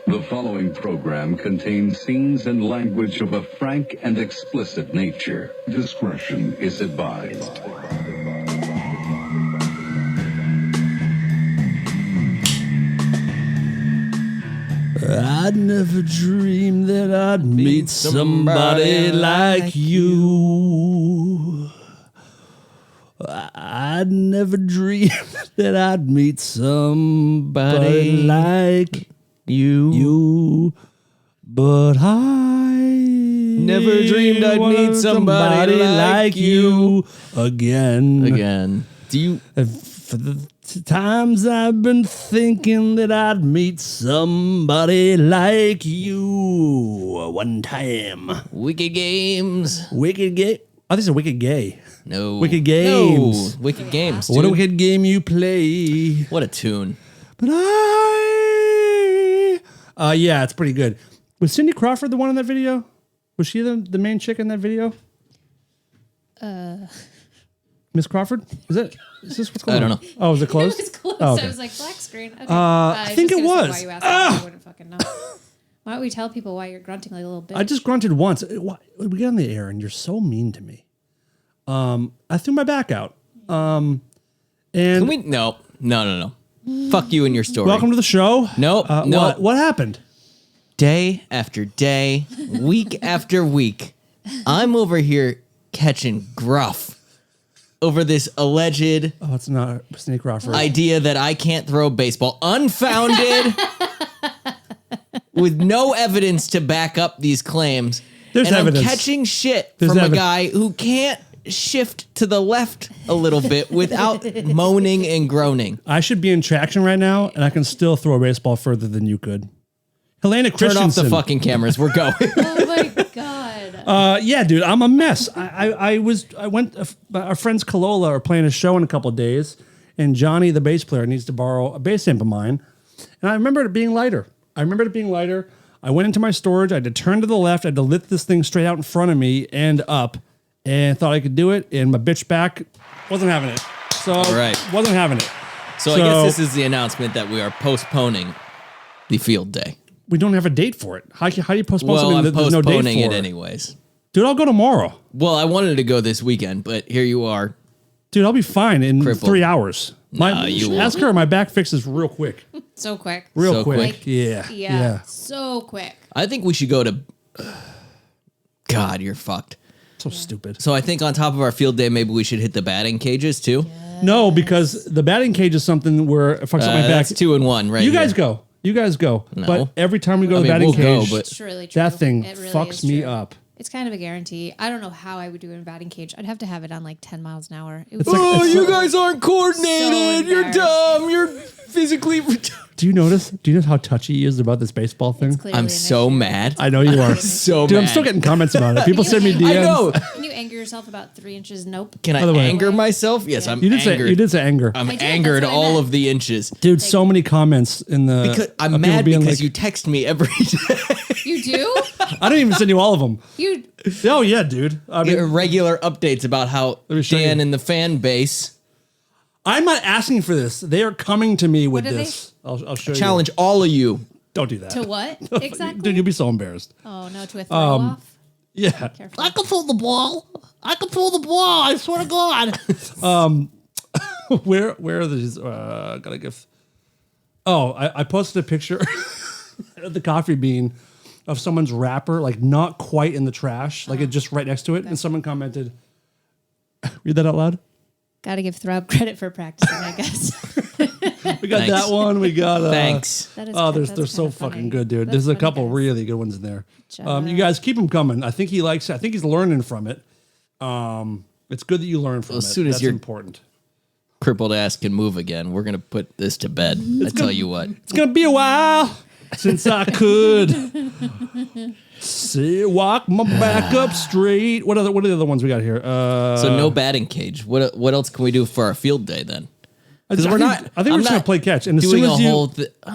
The following program contains scenes and language of a frank and explicit nature. Discretion is advised. I'd never dreamed that I'd meet somebody like you. I'd never dreamed that I'd meet somebody like you. But I never dreamed I'd meet somebody like you again. Do you? For the times I've been thinking that I'd meet somebody like you one time. Wicked Games. Wicked Gay. Oh, this is a Wicked Gay. No. Wicked Games. No. Wicked Games, dude. What a wicked game you play. What a tune. But yeah, it's pretty good. Was Cindy Crawford the one in that video? Was she the main chick in that video? Miss Crawford? Is this what's going on? I don't know. Oh, was it closed? It was close. Oh, okay. I was like, black screen. Okay. I think it was. Why you asked me, I wouldn't fucking know. Why don't we tell people why you're grunting like a little bitch? I just grunted once. We get on the air and you're so mean to me. I threw my back out. And Can we? No. Fuck you and your story. welcome to the show. Nope. Nope. What happened? Day after day, week after week, I'm over here catching gruff over this alleged Oh, it's not Cindy Crawford. idea that I can't throw a baseball. Unfounded. With no evidence to back up these claims. There's and evidence. I'm catching shit There's from a evidence. guy who can't shift to the left a little bit without moaning and groaning. I should be in traction right now, and I can still throw a baseball further than you could. Helena Turn Christensen. off the fucking cameras. We're going. Oh my god. Yeah, dude, I'm a mess. I went. Our friends Kalola are playing a show in a couple of days, and Johnny, the bass player, needs to borrow a bass amp of mine. And I remember it being lighter. I went into my storage. I had to turn to the left. I had to lift this thing straight out in front of me and up, and thought I could do it. And my bitch back wasn't having it. So wasn't having it. So I guess this is the announcement that we are postponing the field day. We don't have a date for it. How do you postpone Well, something I'm that there's no date postponing for? it anyways. Dude, I'll go tomorrow. Well, I wanted to go this weekend, but here you are. Dude, I'll be fine in Crippled. 3 hours. You Ask her. My back fixes real quick. So quick. Real So quick. quick. Yeah. So quick. I think we should go to... God, you're fucked. So stupid. So I think on top of our field day, maybe we should hit the batting cages too. No, because the batting cage is something where it fucks up my back. That's 2 and 1, right? You here. guys go. No. But every time we go to the I mean, batting we'll cage, go, but- It's really true. that thing It really fucks is me true. up. It's kind of a guarantee. I don't know how I would do it in a batting cage. I'd have to have it on like 10 miles an hour. It would Oh, It's you so- guys aren't coordinated. So You're dumb. You're physically... Do you notice how touchy he is about this baseball thing? clearly I'm an so issue. mad. I know you are. So Dude, mad. I'm still getting comments about it. People send me DMs. Can I know. Can you anger yourself about 3 inches? Nope. Can I By the way- anger myself? Yes, I'm You did angered. say anger. I'm I did, angered that's what I all meant. of the inches. Dude, so many comments in the... Because I'm of people mad being because like, you text me every day. You do? I don't even send you all of them. You Oh, yeah, dude. I mean, Irregular updates about how Let me show Dan you. and the fan base I'm not asking for this. They are coming to me with What are this. I'll show challenge all of you. you. Don't do that. to what exactly? Dude, you'll be so embarrassed. Oh no, to a throw off. Yeah. Careful. can pull the ball. I swear to God. Where are these? Gotta give. Oh, I posted a picture of the coffee bean of someone's wrapper, like not quite in the trash, like it just right next to it. And someone commented, read that out loud. Got to give Throb credit for practicing, I guess. We got Thanks. that one. We got Thanks. That is Oh, they're they're so fucking good, dude. There's a couple really good ones in there. You guys keep them coming. I think he likes it. I think he's learning from it. It's good that you learn from it. as soon as That's you're- important. Crippled ass can move again. We're going to put this to bed. I tell you what. It's gonna be a while since I could walk my back up straight. What are the other ones we got here? So no batting cage. What else can we do for our field day then? Because we're not. I think we're just gonna play catch. And as doing soon as a you, whole.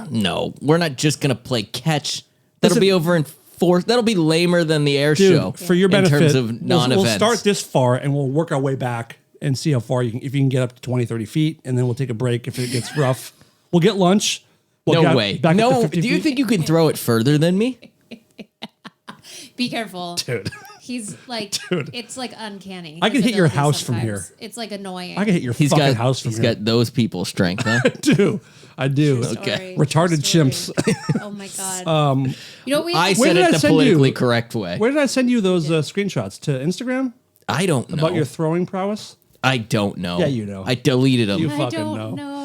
No, we're not just gonna play catch. That'll Listen- be over in four. That'll be lamer than the air dude, show. for your benefit, in terms of non-events. we'll start this far and we'll work our way back and see how far if you can get up to 20, 30 feet, and then we'll take a break if it gets rough. We'll get lunch. Well, No way. back up to No. 50 Do you feet? think you can throw it further than me? Be careful. Dude. He's like, Dude. it's like uncanny. I can his hit your ability house from sometimes. here. It's like annoying. I can hit your He's fucking got house from He's here. got those people strength, huh? I do. True Okay. story, Retarded true chimps. story. Oh my god. You know what we I have to Where said did it I the send you? politically correct way. Where did I send you those screenshots? To Instagram? I don't know. About your throwing prowess? I don't know. Yeah, you know. I deleted them. You I fucking don't know. know.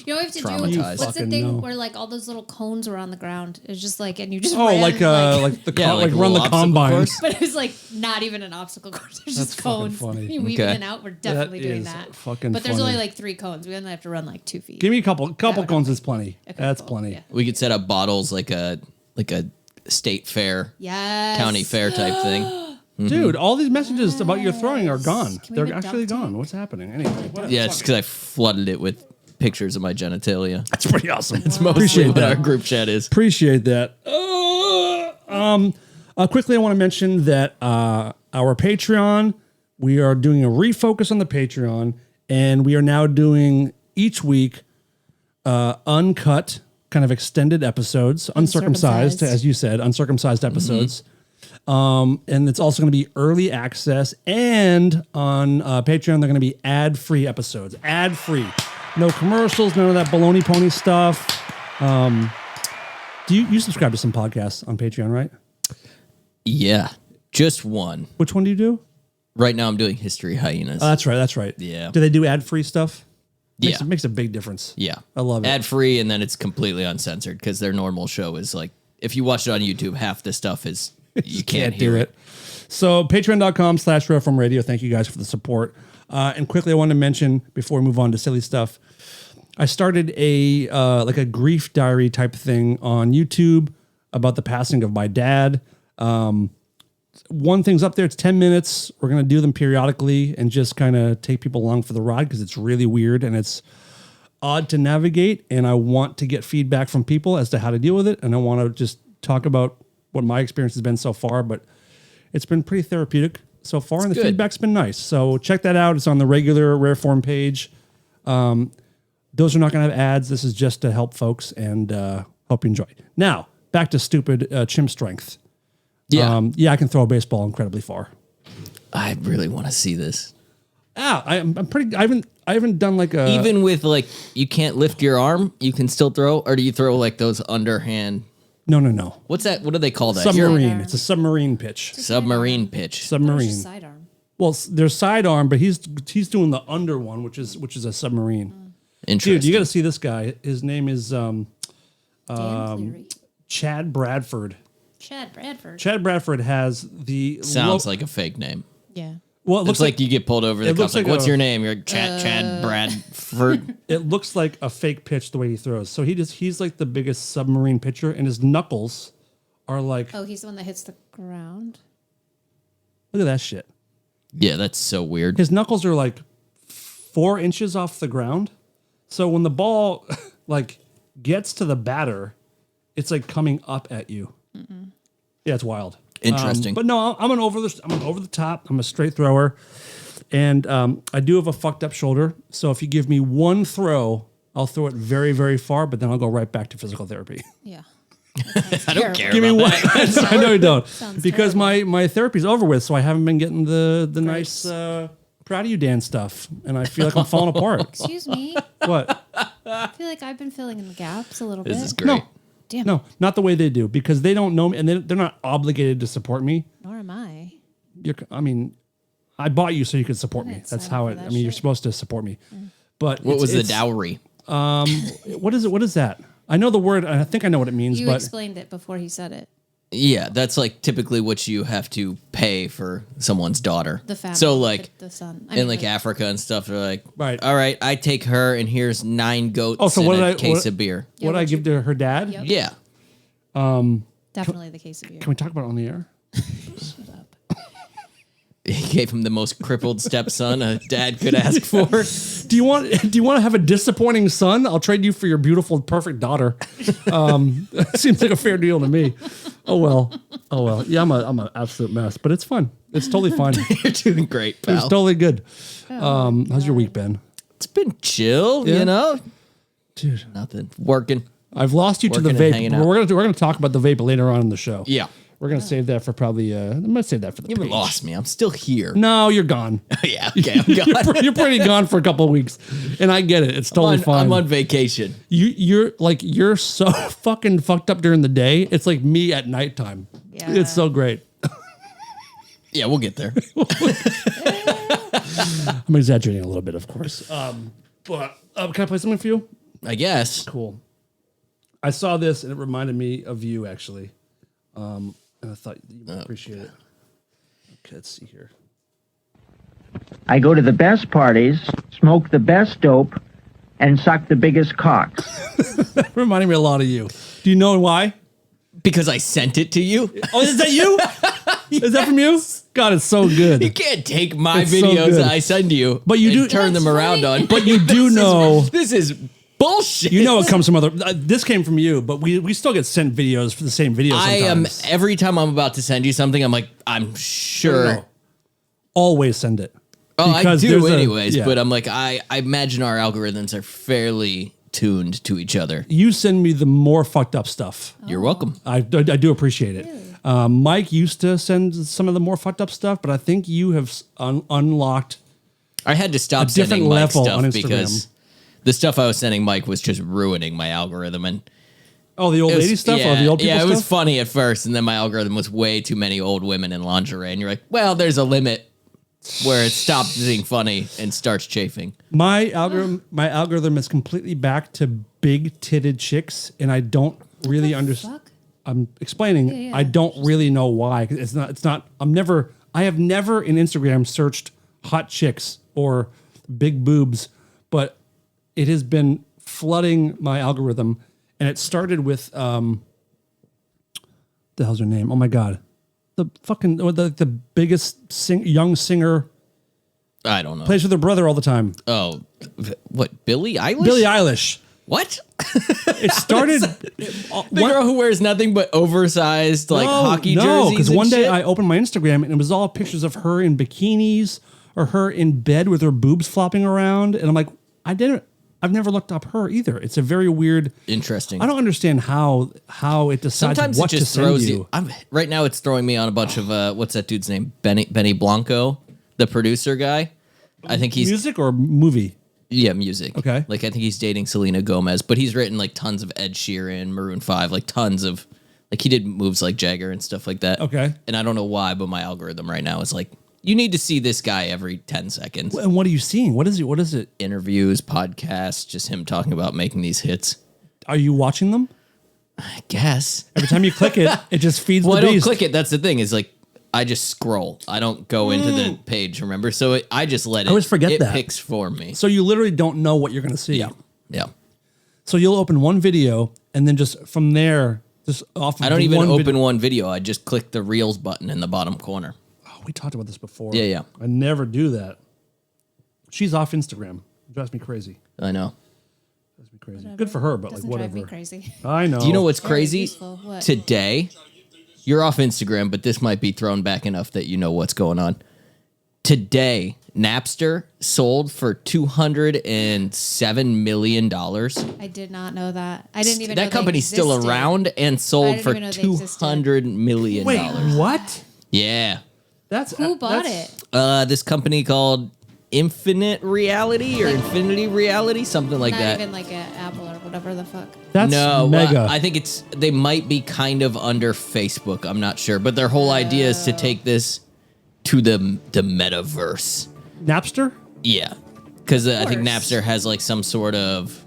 You know what we have to Traumatized. do? What's the Fucking thing know. where like all those little cones were on the ground? It's just like, and you just Oh, ran, like the Yeah, like like a run the little obstacle combine. course. but it was like not even an obstacle course. There's That's just fucking cones. funny. You weave Okay. in and out. We're definitely doing is that. fucking but there's funny. only like 3 cones. We only have to run like 2 feet. Give me a couple would cones help is plenty. Okay, That's cool. plenty. Yeah. We could set up bottles like a state fair, Yes. county fair type thing. Dude, all these messages about your throwing are gone. Can we They're have a actually dunk gone. tank? What's happening? Anyway, whatever. Yeah, it's because I flooded it with pictures of my genitalia. That's pretty awesome. It's mostly Appreciate what that. our group chat is. Appreciate that. Quickly, I want to mention that our Patreon, we are doing a refocus on the Patreon, and we are now doing each week uncut, kind of extended episodes, uncircumcised, as you said, uncircumcised episodes. And it's also going to be early access, and on Patreon, they're going to be ad-free episodes. Ad-free. No commercials, none of that baloney pony stuff. Do you subscribe to some podcasts on Patreon, right? Yeah, just one. Which one do you do? Right now I'm doing History Hyenas. That's right. That's right. Yeah. Do they do ad-free stuff? Yeah. It makes a big difference. Yeah. I love it. Ad free, and then it's completely uncensored because their normal show is like, if you watch it on YouTube, half the stuff is, you can't hear it. So patreon.com/RealFromRadio. Thank you guys for the support. And quickly, I want to mention before we move on to silly stuff, I started a like a grief diary type thing on YouTube about the passing of my dad. One thing's up there. It's 10 minutes. We're going to do them periodically and just kind of take people along for the ride because it's really weird and it's odd to navigate. And I want to get feedback from people as to how to deal with it. And I want to just talk about what my experience has been so far, but it's been pretty therapeutic so far. And the good. feedback's been nice. So check that out. It's on the regular Rare Form page. Those are not going to have ads. This is just to help folks and hope you enjoy. Now, back to stupid chimp strength. Yeah. I can throw a baseball incredibly far. I really want to see this. I'm pretty. I haven't done like a Even with like, you can't lift your arm, you can still throw, or do you throw like those underhand? No. What's that? What do they call that? Submarine. Sidearm. It's a submarine pitch. Submarine pitch. Submarine. Sidearm. Well, there's sidearm, but he's doing the under one, which is a submarine. Interesting. Dude, you got to see this guy. His name is Dan Cleary. Chad Bradford. Chad Bradford. Chad Bradford has the Sounds like a fake name. Yeah. well. It Looks looks like you get pulled over. The it looks cops like, like what's a- your name? You're like, Chad Bradford. it looks like a fake pitch the way he throws. So he's like the biggest submarine pitcher, and his knuckles are like Oh, he's the one that hits the ground. look at that shit. Yeah, that's so weird. His knuckles are like 4 inches off the ground. So when the ball like gets to the batter, it's like coming up at you. Yeah, it's wild. Interesting. But no, I'm an over the top. I'm a straight thrower, and I do have a fucked up shoulder. So if you give me one throw, I'll throw it very, very far. But then I'll go right back to physical therapy. Yeah. I don't care Give me about one. that. I know you don't, Sounds because terrible. my therapy's over with. So I haven't been getting the nice proud of you, Dan stuff, and I feel like I'm falling apart. Excuse me. What? I feel like I've been filling in the gaps a little bit. This is great. No. Damn. No, not the way they do, because they don't know me and they're not obligated to support me. Nor am I. I bought you so you could support me. didn't That's sign how up it. for I that mean, you're shit. supposed to support me. But What was the it's- dowry? What is it? What is that? I know the word. I think I know what it means. You but explained it before he said it. Yeah, that's like typically what you have to pay for someone's daughter. The family. So like the son. in like Africa and stuff, they're like, Right. all right, I take her and here's 9 goats Oh, so and what a did I- case what- of beer. Yeah, what I what'd give to her dad? Yep. Yeah. Definitely the case of beer. Can we talk about it on the air? Shut up. He gave him the most crippled stepson a dad could ask for. Do you want to have a disappointing son? I'll trade you for your beautiful, perfect daughter. Seems like a fair deal to me. Oh well. Yeah, I'm an absolute mess, but it's fun. It's totally fine. You're doing great, It's pal. totally good. How's your week been, It's been chill, Yeah. you know? dude? Nothing. Working. I've lost you to the Working and vape. hanging out. We're gonna talk about the vape later on in the show. Yeah. We're gonna save that for probably. I'm gonna save that for the. You haven't page. lost me. I'm still here. No, you're gone. Yeah, okay, I'm gone. You're pretty gone for a couple of weeks, and I get it. It's totally fine. I'm on vacation. You're so fucking fucked up during the day. It's like me at nighttime. Yeah. It's so great. Yeah, we'll get there. I'm exaggerating a little bit, of course. But can I play something for you? I guess. Cool. I saw this and it reminded me of you, actually. And I thought you would appreciate it. Okay, let's see here. I go to the best parties, smoke the best dope, and suck the biggest cocks. Reminding me a lot of you. Do you know why? Because I sent it to you. Oh, is that you? Is that from you? God, it's so good. You can't take my It's so videos good. that I send you, But you and do- turn them That's around right. on. But you do know. This is bullshit. You know it comes from other. This came from you, but we still get sent videos for the same videos. I am sometimes. every time I'm about to send you something, I'm like, I'm sure. No. Always send it. Oh, I Because do there's a- anyways. yeah. But I'm like, I imagine our algorithms are fairly tuned to each other. You send me the more fucked up stuff. You're welcome. I do appreciate it. Mike used to send some of the more fucked up stuff, but I think you have unlocked. I had to stop A different sending Mike level stuff on Instagram. because the stuff I was sending Mike was just ruining my algorithm. And Oh, the old it was- lady stuff yeah, or the old people yeah, it stuff? was funny at first, and then my algorithm was way too many old women in lingerie, and you're like, well, there's a limit where it stops being funny and starts chafing. My algorithm is completely back to big titted chicks, and I don't really understand. Fuck. I'm explaining. Yeah. I don't really know why. It's not. I have never in Instagram searched hot chicks or big boobs, but it has been flooding my algorithm, and it started with the hell's her name? Oh my god, the biggest young singer, I don't know. plays with her brother all the time. Oh, what? Billie Eilish? Billie Eilish. What? It started. The girl who wears nothing but oversized hockey jerseys. No, because and one day shit? I opened my Instagram and it was all pictures of her in bikinis or her in bed with her boobs flopping around, and I'm like, I've never looked up her either. It's a very weird. Interesting. I don't understand how it decides Sometimes what it just to throws send you. Right now, it's throwing me on a bunch of what's that dude's name? Benny Blanco, the producer guy. I think he's Music or movie? music. Okay. Like I think he's dating Selena Gomez, but he's written like tons of Ed Sheeran, Maroon 5, like tons of like he did moves like Jagger and stuff like that. Okay. And I don't know why, but my algorithm right now is like you need to see this guy every 10 seconds. And what are you seeing? What is it? What is it? Interviews, podcasts, just him talking about making these hits. Are you watching them? I guess. Every time you click it, it just feeds Well, the I don't beast. click it. That's the thing. Is like I just scroll. I don't go into the page. Remember, so I just let it. always forget it that. picks for me. So you literally don't know what you're going to see. Yeah. So you'll open one video and then just from there, just off. Of I don't the even one open one video. I just click the Reels button in the bottom corner. Oh, we talked about this before. Yeah. I never do that. She's off Instagram. It drives me crazy. I know. Drives me crazy. Good for her, but Doesn't like drive whatever. me crazy. I know. Do you know what's Very crazy? useful. What? Today, you're off Instagram, but this might be thrown back enough that you know what's going on. Today, Napster sold for $207 million. I did not know that. I didn't even know That they company's still existed. around and I sold didn't for even know they existed. $200 million. Wait, what? Yeah. That's Who bought it? This company called Infinite Reality or Infinity Reality, something like Not that. even like an Apple or whatever the fuck. That's No, mega. I think they might be kind of under Facebook. I'm not sure, but their whole idea is to take this to the metaverse. Napster? Yeah, because I think course. Napster has like some sort of.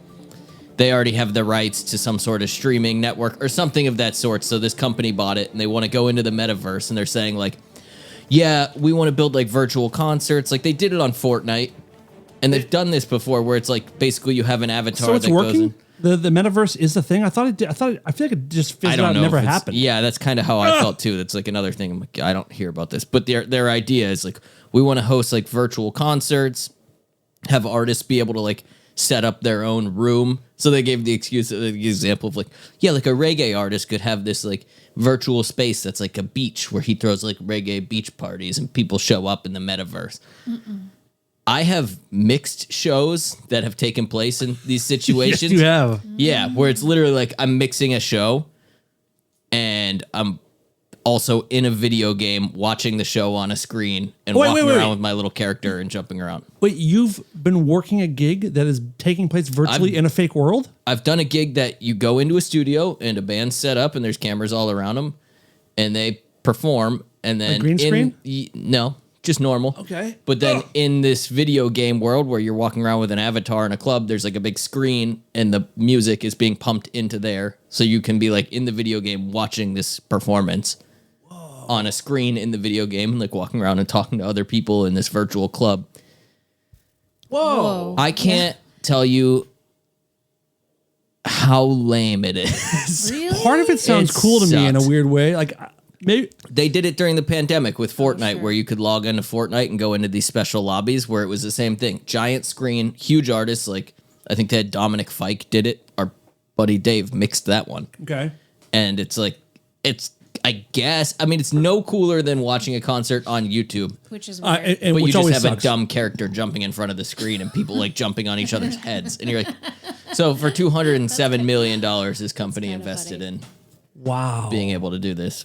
They already have the rights to some sort of streaming network or something of that sort. So this company bought it and they want to go into the metaverse and they're saying like, yeah, we want to build like virtual concerts. Like they did it on Fortnite, and they've done this before where it's like basically you have an avatar So it's that goes working? in. The metaverse is the thing? I thought it did. I feel like it just I fizzled don't out and know. never if it's- happened. Yeah, that's kind of how I felt too. That's like another thing. I'm like, I don't hear about this, but their idea is like we want to host like virtual concerts, have artists be able to like set up their own room. So they gave the example of like, yeah, like a reggae artist could have this like virtual space that's like a beach where he throws like reggae beach parties and people show up in the metaverse. I have mixed shows that have taken place in these situations. Yes, you have. Yeah, where it's literally like I'm mixing a show and I'm also in a video game watching the show on a screen and walking around with my little character and jumping around. Wait, you've been working a gig that is taking place virtually in a fake world? I've done a gig that you go into a studio and a band's set up and there's cameras all around them and they perform and then... A green screen? No, just normal. Okay. But then in this video game world where you're walking around with an avatar in a club, there's like a big screen and the music is being pumped into there. So you can be like in the video game watching this performance on a screen in the video game, like walking around and talking to other people in this virtual club. Whoa. I can't tell you how lame it is. Really? Part of it sounds It cool to me in a sucks. weird way. Like, maybe... They did it during the pandemic with Fortnite, sure. where you could log into Fortnite and go into these special lobbies where it was the same thing. Giant screen, huge artists. Like, I think they had Dominic Fike did it. Our buddy Dave mixed that one. Okay. And it's like, I guess, I mean, it's no cooler than watching a concert on YouTube. Which is weird. And But which you just always have sucks. a dumb character jumping in front of the screen and people like jumping on each other's heads. And you're like, so for $207 million, this company kinda invested funny. in Wow. being able to do this.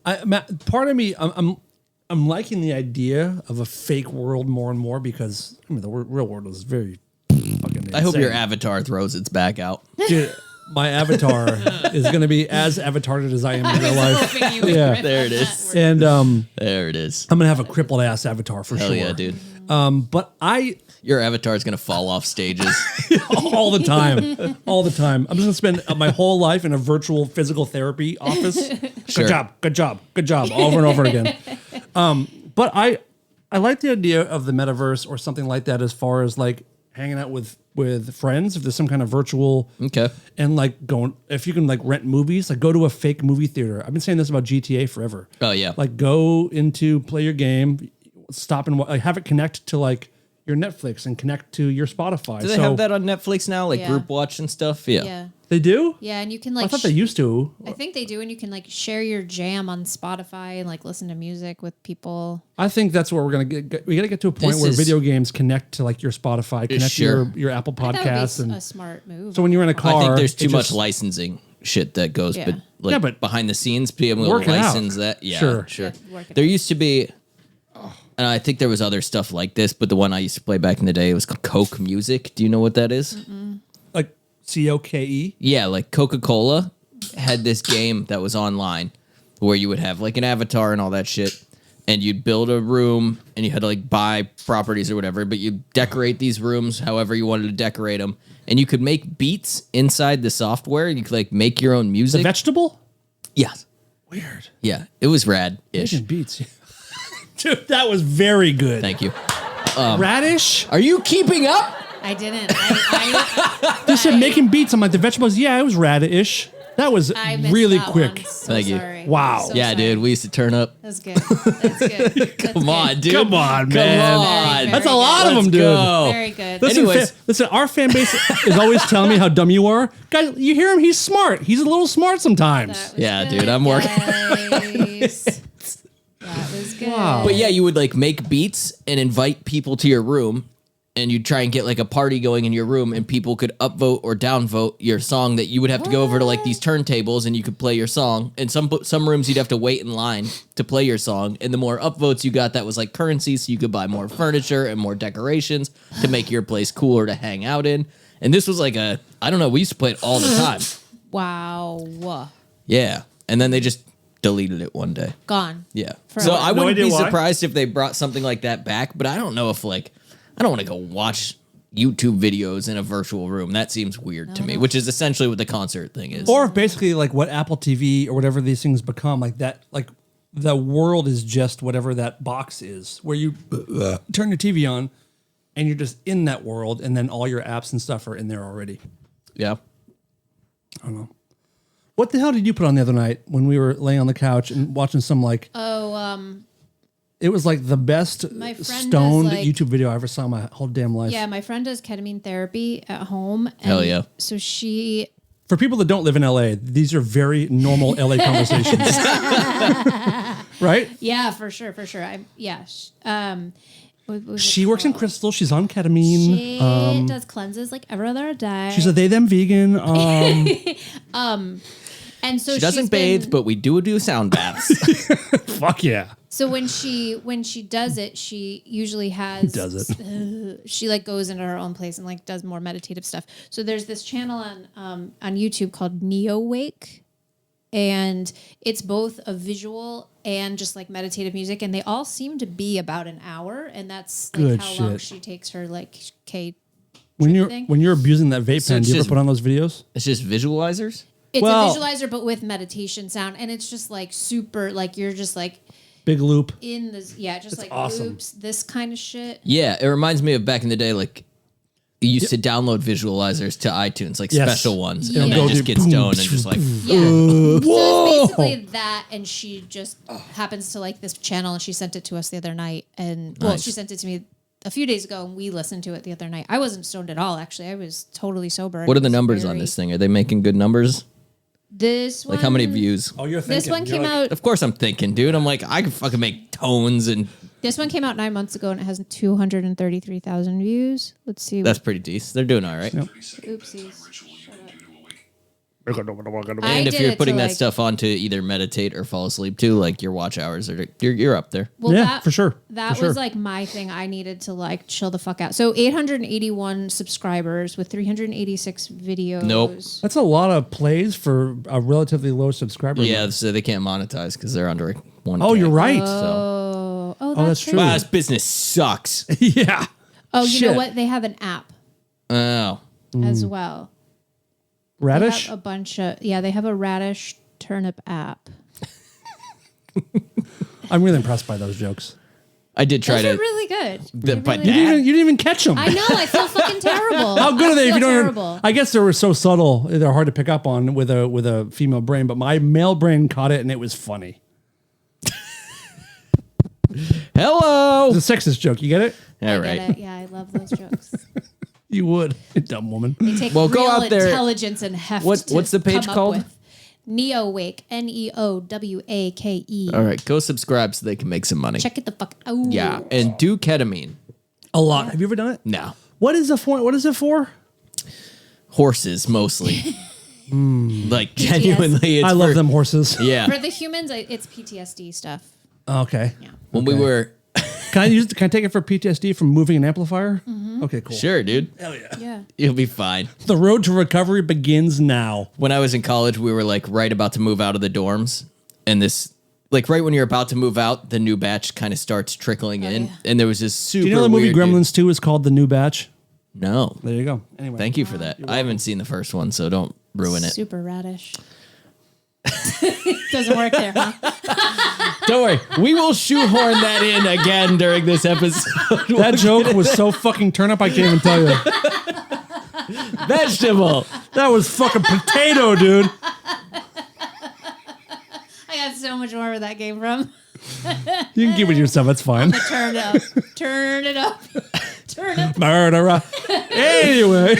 Part of me, I'm liking the idea of a fake world more and more because I mean the real world is very fucking insane. I hope your avatar throws its back out. Dude, my avatar is going to be as avatared as I am in real life. Yeah. There it is. And There it is. I'm going to have a crippled ass avatar for Hell sure. yeah, dude. But Your avatar is going to fall off stages. all the time, all the time. I'm just going to spend my whole life in a virtual physical therapy office. Sure. Good job, over and over again. But I like the idea of the metaverse or something like that as far as like hanging out with friends. If there's some kind of virtual, Okay. and like if you can like rent movies, like go to a fake movie theater. I've been saying this about GTA forever. Oh, yeah. Like go into play your game, stop and like, have it connect to like your Netflix and connect to your Spotify. Do they have that on Netflix now, like Yeah. group watch and stuff? Yeah. Yeah. They do? Yeah, and you can I like thought they used to. I think they do, and you can like share your jam on Spotify and like listen to music with people. I think that's where we're gonna get. We gotta get to a point This where is- video games connect to like your Spotify, connect Sure. to your Apple That would Podcasts, be a and smart move. so when you're in a car, I think there's too it much just- licensing shit that goes, Yeah. but like Yeah, but behind the scenes, be able to work it out. license that. Yeah, Sure. sure. Yeah, work it There out. used to be, and I think there was other stuff like this, but the one I used to play back in the day was called Coke Music. Do you know what that is? like COKE. Yeah, like Coca-Cola had this game that was online where you would have like an avatar and all that shit, and you'd build a room and you had to like buy properties or whatever, but you decorate these rooms however you wanted to decorate them, and you could make beats inside the software. You could like make your own The music. vegetable. Yeah, Weird. yeah, it was rad-ish. Making beats. Dude, that was very good. Thank you. Radish. Are you keeping up? I didn't. I They said making beats. I'm like the vegetables. Yeah, it was radish. That was missed really that quick. one. So Thank you. sorry. Wow. So Yeah, sorry. dude, we used to turn up. That's good. That's good. Come on, dude. Come on, Come man. on. Very, That's a very lot good. of them, Let's dude. go. Very good. Listen, Anyways. listen, our fan base is always telling me how dumb you are. Guys, you hear him? He's smart. He's a little smart sometimes. That was Yeah, good, dude, I'm working. guys. That was good. Wow. But yeah, you would like make beats and invite people to your room, and you'd try and get like a party going in your room, and people could upvote or downvote your song that you would have to go over to like these turntables and you could play your song. And some rooms you'd have to wait in line to play your song. And the more upvotes you got, that was like currency, so you could buy more furniture and more decorations to make your place cooler to hang out in. And this was like I don't know, we used to play it all the time. Wow. Yeah. And then they just deleted it one day. Gone. Yeah. For So what? I No wouldn't idea be why? surprised if they brought something like that back, but I don't know if like I don't want to go watch YouTube videos in a virtual room. That seems weird to me, which is essentially what the concert thing is. Or basically like what Apple TV or whatever these things become, like that, like the world is just whatever that box is, where you turn your TV on and you're just in that world, and then all your apps and stuff are in there already. Yeah. What the hell did you put on the other night when we were laying on the couch and watching some like? It was like the best My friend stoned does, like- YouTube video I ever saw in my whole damn life. Yeah, my friend does ketamine therapy at home. And Hell yeah. So she For people that don't live in LA, these are very normal LA conversations. Right? Yeah, for sure. She works in crystal. She's on ketamine. She does cleanses like every other day. She's a they them vegan. And so She doesn't bathe, but we do sound baths. Fuck yeah. So when she does it, she usually has Does it? She like goes into her own place and like does more meditative stuff. So there's this channel on YouTube called Neo Wake, and it's both a visual and just like meditative music, and they all seem to be about an hour, and that's like Good how long shit. she takes her like K. When thing. you're abusing that vape So pen, it's do you ever just- put on those videos? It's just visualizers. It's Well- a visualizer, but with meditation sound, and it's just like super, like you're just like Big loop. in this, just like awesome. loops, this kind of shit. Yeah, it reminds me of back in the day, like you used to download visualizers to iTunes, like Yes. special ones, Yeah. and It'll then go just to get boom, stoned and just like Yeah. So it's basically that, and she just happens to like this channel, and she sent it to us the other night, and well, Nice. she sent it to me a few days ago, and we listened to it the other night. I wasn't stoned at all, actually. I was totally sober. What are the numbers on this thing? Are they making good numbers? This one, Like how many views? Oh, you're thinking. This one You're came like, out. Of course I'm thinking, dude. I'm like, I can fucking make tones, and This one came out 9 months ago, and it has 233,000 views. Let's see. that's pretty decent. They're doing all right. Oopsies. I And if did you're it putting to, that like- stuff on to either meditate or fall asleep too, like your watch hours are you're up there. Well, Yeah, for sure. That For sure. was like my thing. I needed to like chill the fuck out. So 881 subscribers with 386 videos. Nope. That's a lot of plays for a relatively low subscriber. Yeah, amount. so they can't monetize because they're under 1K. Oh, you're right. Oh, that's that's true. true. Wow, this business sucks. yeah. Oh, you know Shit. what? They have an app Oh, as well. Radish. They have a bunch of they have a radish turnip app. I'm really impressed by those jokes. I did try Those to. are really good. but You didn't even catch them. I know. I feel fucking terrible. How good are they? If you don't, Terrible. I guess they were so subtle. They're hard to pick up on with a female brain. But my male brain caught it, and it was funny. Hello. It's a sexist joke. You get it? All I right. get it. Yeah, I love those jokes. You would, you dumb woman. They take Well, go real out there. intelligence and heft. What's to the page come up called? with. Neowake, Neowake. All right, go subscribe so they can make some money. Check it the fuck out. Yeah, and do ketamine. A lot. Have you ever done it? No, What is it for? What is it for? horses mostly. Like genuinely, it's I love for- them horses. Yeah. For the humans, it's PTSD stuff. Okay. Yeah. When we were Can I take it for PTSD from moving an amplifier? Okay, cool. sure, dude, Yeah. you'll be fine. The road to recovery begins now. When I was in college, we were like right about to move out of the dorms, and this. Like right when you're about to move out, the new batch kind of starts trickling in, yeah. and there was this super. Do you know the movie weird dude- Gremlins 2 is called The New Batch? No, There you go. Anyway. thank you for that. I haven't seen the first one, so don't ruin it. Super radish. Doesn't work there, huh? Don't worry, we will shoehorn that in again during this episode. That joke was so fucking turn up, I can't even tell you. Vegetable. That was fucking potato, dude. I got so much more where that came from. You can keep it to yourself. That's fine. Turn it up. Turn it up. Turn up. Murderer. Anyway.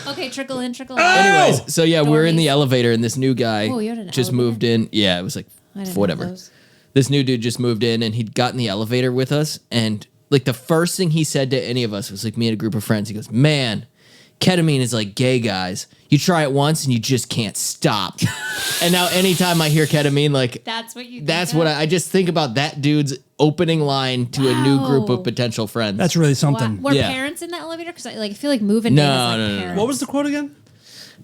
Okay, trickle in, trickle out. Anyways, so yeah, we're in the Dormies. elevator, and this new guy Oh, you had an just elevator? moved in. Yeah, it was like I didn't whatever. have those. This new dude just moved in, and he'd got in the elevator with us, and like the first thing he said to any of us was like me and a group of friends. He goes, "Man, ketamine is like gay guys. You try it once, and you just can't stop." And now, anytime I hear ketamine, like That's what you think that's of? what I just think about that dude's opening line to a new group of Wow. potential friends. That's really Wow. something. Were Yeah. parents in the elevator? Because I feel like moving No, in is like no, no, no. parents. What was the quote again?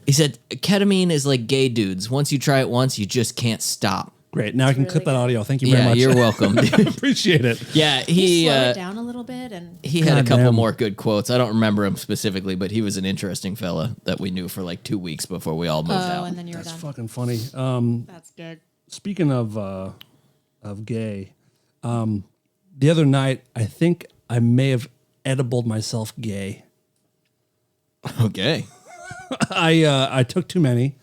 He said, ketamine is like gay dudes. Once you try it once, you just can't stop. Great. Now I can really clip that good. audio. Thank you very Yeah, much. you're welcome, dude. Appreciate it. Yeah, Can you he slow uh, it down a little bit and he had a couple Goddamn. more good quotes. I don't remember him specifically, but he was an interesting fella that we knew for like 2 weeks before we all moved out. and then you were That's done. fucking funny. That's good. Speaking of gay, the other night I think I may have edibled myself gay. Okay. I took too many,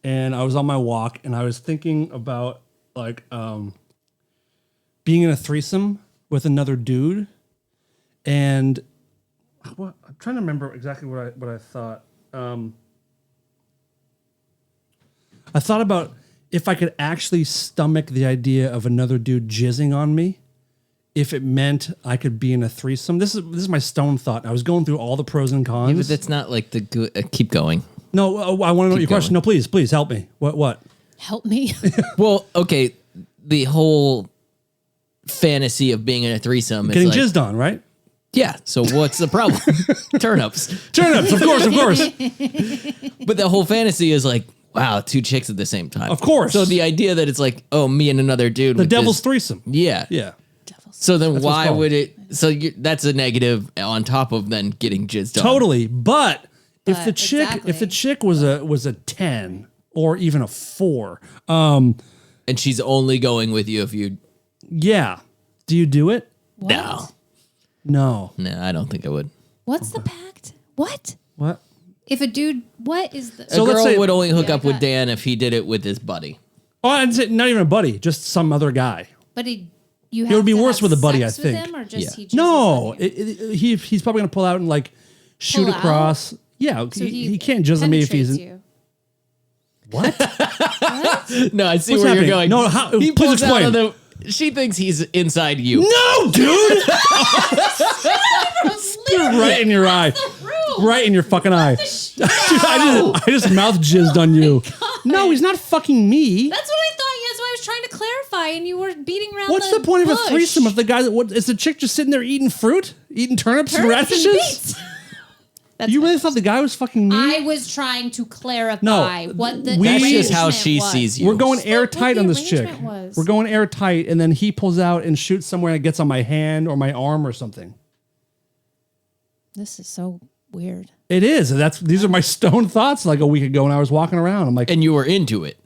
and I was on my walk, and I was thinking about like being in a threesome with another dude, and what I'm trying to remember exactly what I thought. I thought about if I could actually stomach the idea of another dude jizzing on me if it meant I could be in a threesome. This is my stone thought. I was going through all the pros and cons. Yeah, but that's not like the good. Keep going. No, I want to know your question. No, please help me. What? Help me. Well, okay. The whole fantasy of being in a threesome is Getting like, jizzed on, right? yeah. So what's the problem? Turnips. Turnips, of course. But the whole fantasy is like, wow, 2 chicks at the same time. Of course. So the idea that it's like, oh, me and another dude. The with devil's this, threesome. Yeah. Yeah. So then That's why what's would it? So that's a negative on top of then getting jizzed on. Totally. But if the exactly. chick was a 10 or even a 4, And she's only going with you if you. yeah. Do you do it? No. No. No, I don't think I would. What's the pact? What? What? If a dude, what is the? So A let's girl say- would only hook Yeah, up with but- Dan if he did it with his buddy. Oh, I'd say not even a buddy, just some other guy. But you It have would be to worse have with a buddy, sex I with think. him, or just Yeah. he jizzes No, on you? he's probably gonna pull out and like shoot Pull out? across. Yeah, So he can't jizz on me if he's penetrates you. what? No, I see What's where happening? you're going. No, how- he please pulls out explain. of the. She thinks he's inside you. No, dude! Right in your eye. Right in your fucking eye. Dude, I just mouth jizzed on you. No, he's not fucking me. That's what I thought. That's why I was trying to clarify, and you were beating around. What's the point of a bush. threesome if the guy is the chick just sitting there eating fruit, eating turnips and Turnips and radishes? beets. That's You really fine. thought the guy was fucking me? I was trying to clarify No, what the That's just how arrangement she was. sees you. We're going What airtight the on this chick. arrangement was. We're going airtight, and then he pulls out and shoots somewhere and it gets on my hand or my arm or something. This is so weird. It is. These are my stone thoughts like a week ago when I was walking around. I'm like, And you were into it.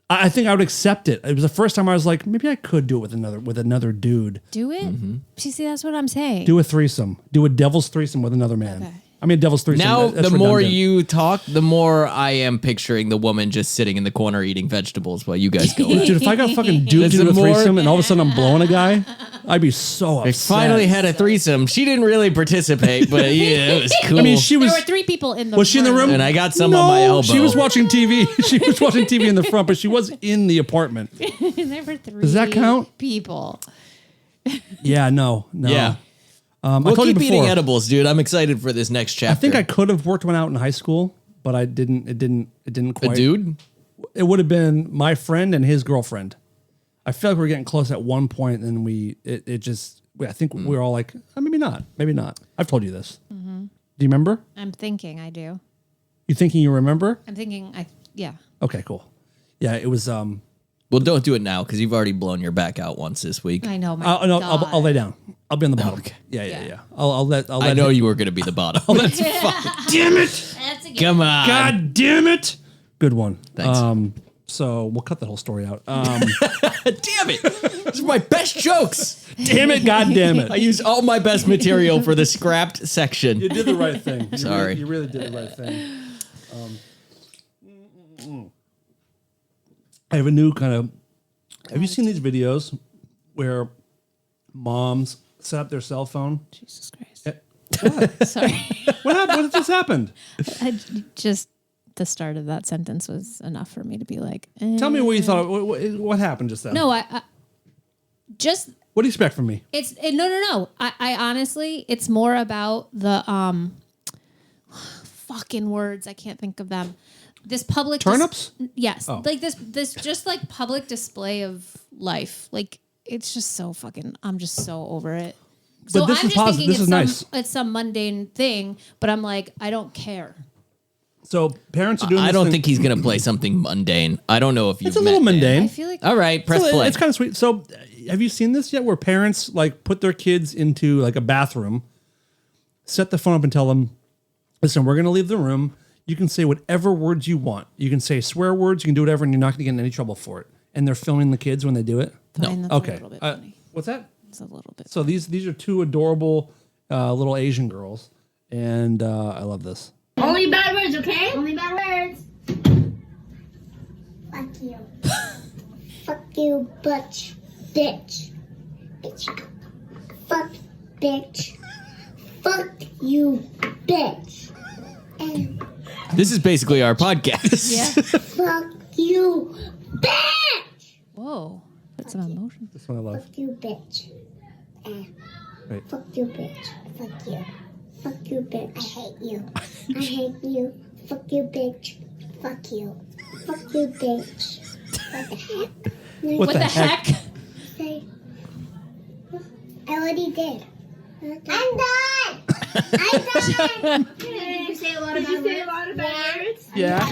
I think I would accept it. It was the first time I was like, maybe I could do it with another dude. Do it. See, that's what I'm saying. Do a threesome. Do a devil's threesome with another man. Okay. I mean, devil's threesome. Now, that's the more redundant. you talk, the more I am picturing the woman just sitting in the corner eating vegetables while you guys go. Dude, if I got fucking dude to That's do a the more- threesome and all of a sudden I'm blowing a guy, I'd be so I upset. finally had a threesome. She didn't really participate, but yeah, it was cool. I mean, she was. There were 3 people in the Was she in the room? And I got some no, on my elbow. She was watching TV. She was watching TV in the front, but she was in the apartment. there were 3 Does that count? people. Yeah, no. Yeah. I We'll told you keep before. eating edibles, dude. I'm excited for this next chapter. I think I could have worked one out in high school, but I didn't. It didn't quite. a dude. It would have been my friend and his girlfriend. I feel like we were getting close at one point, and then I think we were all like, maybe not. I've told you this. Mm-hmm. Do you remember? I'm thinking I do. You thinking you remember? I'm thinking yeah. Okay, cool. Yeah, it was. Well, don't do it now because you've already blown your back out once this week. I know. My No, God. I'll lay down. I'll be on the bottom. Okay. Yeah. I'll let. I know you were going to be the bottom. Damn it! That's a Come on. God damn it! Good one. Thanks. So we'll cut that whole story out. Damn it. These are my best jokes. Damn it! God damn I it! used all my best material for the scrapped section. You did the right thing. Sorry. You really did the right thing. I have a new kind of. Have you seen these videos where moms set up their cell phone? Jesus Christ. Sorry. What happened? What just happened? Just the start of that sentence was enough for me to be like, Tell me what you thought. What happened just then? No, I just What do you expect from me? no. I honestly, it's more about the fucking words. I can't think of them. This public Turnips? Yes, Oh. like this just like public display of life. Like it's just so fucking. I'm just so over it. So this I'm is just positive. thinking This is nice. It's some mundane thing, but I'm like, I don't care. So parents are doing. I this don't thing- think he's going to play something mundane. I don't know if you've it's a little met Dan. mundane. I feel like All right, press So play. it's kind of sweet. So, have you seen this yet? Where parents like put their kids into like a bathroom, set the phone up, and tell them, "Listen, we're going to leave the room. You can say whatever words you want. You can say swear words. You can do whatever, and you're not going to get in any trouble for it." And they're filming the kids when they do it. fine, that's Okay. a little bit funny. What's that? It's a little bit. So these are two adorable little Asian girls, and I love this. Only bad words, okay? Only bad words. Fuck you. Fuck you, bitch. Bitch. Bitch. Fuck, bitch. Fuck you, bitch. And This is basically our podcast. Yeah. fuck you, bitch. Whoa. Put some emotion. This one I love. Fuck you, bitch. Wait. Fuck you, bitch. Fuck you. Fuck you, bitch. I hate you. I hate you. Fuck you, bitch. Fuck you. Fuck you, bitch. What the heck? What the heck? Say, I already did. I'm done. I'm done. Did you say a lot of bad words? Yeah.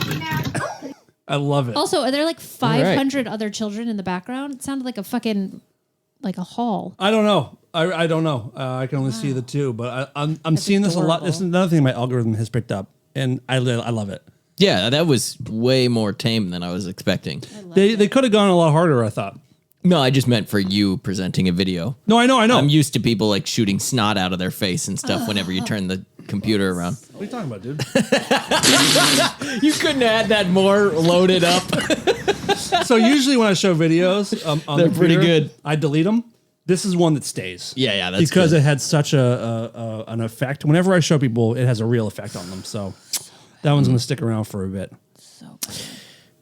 I love it. Also, are there like 500 other children in the background? It sounded like a fucking like a hall. I don't know. I don't know. I can only see the two, but I'm seeing this a lot. This is another thing my algorithm has picked up, and I love it. Yeah, that was way more tame than I was expecting. They could have gone a lot harder, I thought. No, I just meant for you presenting a video. No, I know. I'm used to people like shooting snot out of their face and stuff whenever you turn the computer around. What are you talking about, dude? You couldn't have had that more loaded up. So usually when I show videos, on They're the pretty computer, good. I delete them. This is one that stays. Yeah, that's because good. it had such an effect. Whenever I show people, it has a real effect on them. So that one's going to stick around for a bit. So good.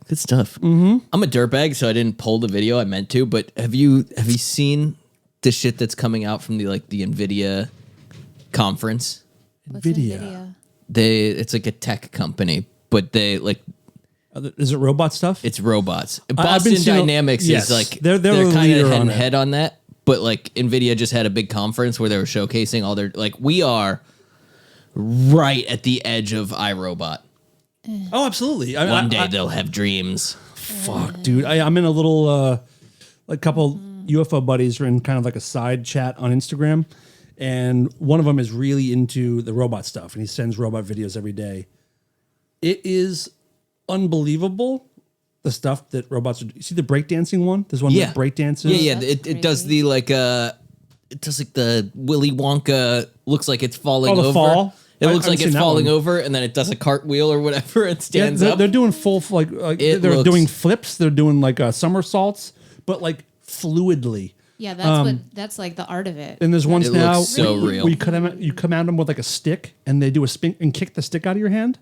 Good stuff. Mm-hmm. I'm a dirtbag, so I didn't pull the video. I meant to, but have you seen the shit that's coming out from the NVIDIA conference? What's NVIDIA. It's like a tech company, but they like Is it robot stuff? it's robots. I've Boston been seeing- Dynamics yes, is like they're the kind leader of head on and it. head on that. But like NVIDIA just had a big conference where they were showcasing all their we are right at the edge of iRobot. Oh, absolutely. One day they'll have dreams. Fuck, dude. I'm in a little, a couple UFO buddies are in kind of like a side chat on Instagram. And one of them is really into the robot stuff. And he sends robot videos every day. It is unbelievable, the stuff that robots are. You see the breakdancing one? There's one that breakdances. Yeah. That's It does the it does like the Willy Wonka. Looks like it's falling Oh, the over. fall? It I looks haven't like seen it's that falling one. over, and then it does a cartwheel or whatever. It Yeah, stands they're, up. they're doing full, It they're looks- doing flips. They're doing like somersaults, but like fluidly. Yeah, that's like the art of it. And there's ones It now looks so where real. you come at them with like a stick, and they do a spin and kick the stick out of your hand.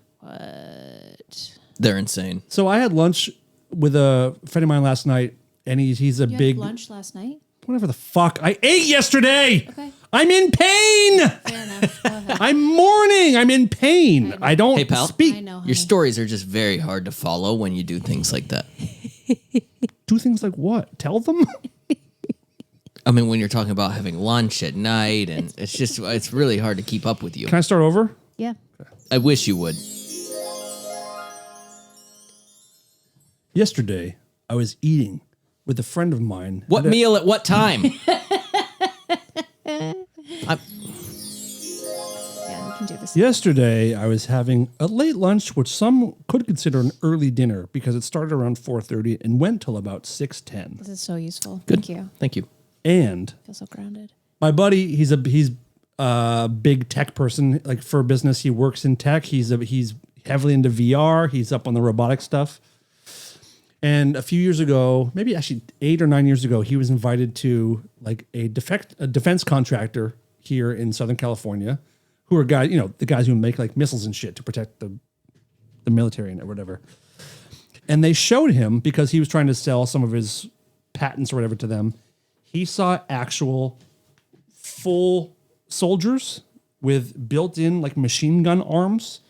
They're insane. So I had lunch with a friend of mine last night, and he's a You big had lunch last night? whatever the fuck I ate yesterday. Okay. I'm in pain. Fair enough. Go ahead. I'm mourning. I'm in pain. I don't Hey, pal. speak. I know. Your honey. stories are just very hard to follow when you do things like that. Do things like what? Tell them. I mean, when you're talking about having lunch at night, and it's really hard to keep up with you. Can I start over? Yeah. I wish you would. Yesterday, I was eating with a friend of mine. What meal at what time? Yeah, we can do this. Yesterday, I was having a late lunch, which some could consider an early dinner because it started around 4:30 and went till about 6:10. This is so useful. Good. Thank you. Thank you. And I feel so grounded. my buddy, he's a big tech person. Like for business, he works in tech. He's heavily into VR. He's up on the robotic stuff. And a few years ago, maybe actually 8 or 9 years ago, he was invited to like a defense contractor here in Southern California, who are guys, the guys who make like missiles and shit to protect the military and whatever. And they showed him because he was trying to sell some of his patents or whatever to them. He saw actual full soldiers with built-in like machine gun arms,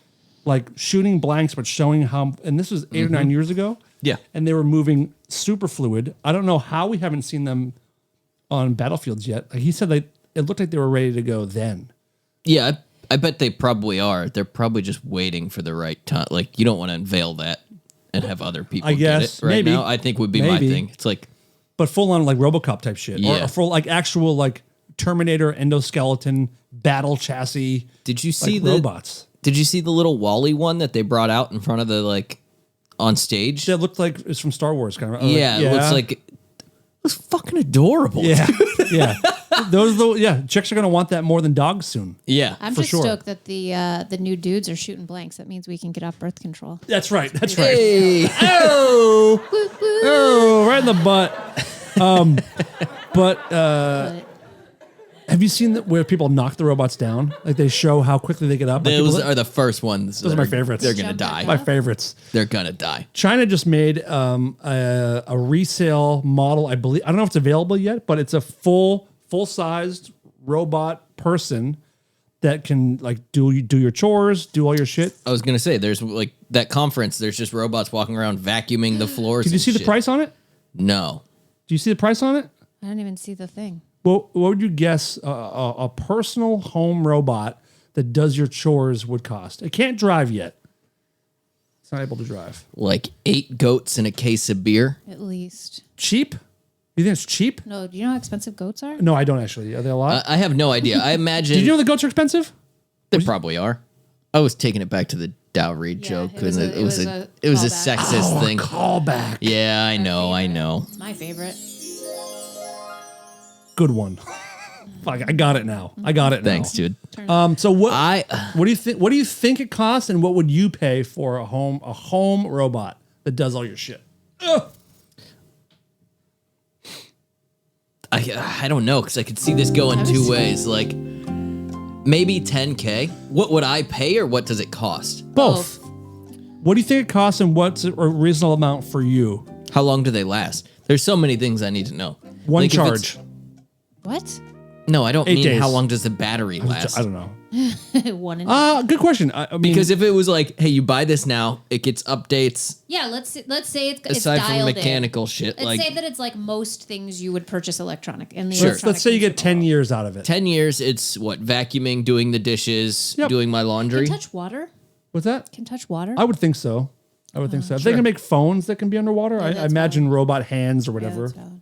like shooting blanks, but showing how. And this was 8 or 9 years ago. Yeah. And they were moving super fluid. I don't know how we haven't seen them on battlefields yet. Like he said it looked like they were ready to go then. Yeah, I bet they probably are. They're probably just waiting for the right time. Like, you don't want to unveil that and have other people I get guess, it right maybe. now. I think would be my Maybe. thing. It's like, But full on like RoboCop type shit. Yeah. Or full like actual like Terminator endoskeleton battle chassis. did you see Like the robots. Did you see the little Wally one that they brought out in front of the on stage? That looked like it's from Star Wars kind of. Yeah, it looks like it was fucking adorable. Yeah. Yeah. Chicks are gonna want that more than dogs soon. Yeah. I'm For just sure. stoked that the new dudes are shooting blanks. That means we can get off birth control. That's right. That's right. Hey. Oh, right in the butt. But have you seen where people knock the robots down? Like they show how quickly they get up. Like Those people- are the first ones. Those are my favorites. They're gonna Jump die. my favorites. They're gonna die. China just made a resale model. I don't know if it's available yet, but it's a full full-sized robot person that can like do your chores, do all your shit. I was gonna say, there's like that conference. There's just robots walking around vacuuming the floors. Did you see the shit. price on it? No. Do you see the price on it? I don't even see the thing. Well, what would you guess a personal home robot that does your chores would cost? It can't drive yet. It's not able to drive. Like 8 goats and a case of beer. At least. Cheap? You think it's cheap? No, do you know how expensive goats are? No, I don't actually. Are they a lot? I have no idea. I imagine Did you know the goats are expensive? they probably are. I was taking it back to the dowry joke because it was a callback. sexist thing. Callback. Yeah, I know. It's my favorite. Good one. Fuck, I got it now. Thanks, dude. So what do you think? What do you think it costs, and what would you pay for a home robot that does all your shit? Ugh. I don't know because I could see this going two ways. Like maybe 10K. What would I pay, or what does it cost? Both. What do you think it costs, and what's a reasonable amount for you? How long do they last? There's so many things I need to know. One Like, if it's- charge. What? No, I don't 8 mean days. how long does the battery last. I don't know. One and Good question. I mean, Because if it was like, hey, you buy this now, it gets updates. yeah, let's say it's Aside from dialed mechanical shit, Let's like say that it's like most things you would purchase electronic in the Sure. electronic let's say you get consumer 10 world. years out of it. 10 years, it's what, vacuuming, doing the dishes, Yep. doing my laundry. Can touch water? What's that? Can touch water? I would think so. If they can make phones that can be underwater, I that's imagine robot hands or Yeah, whatever. that's valid.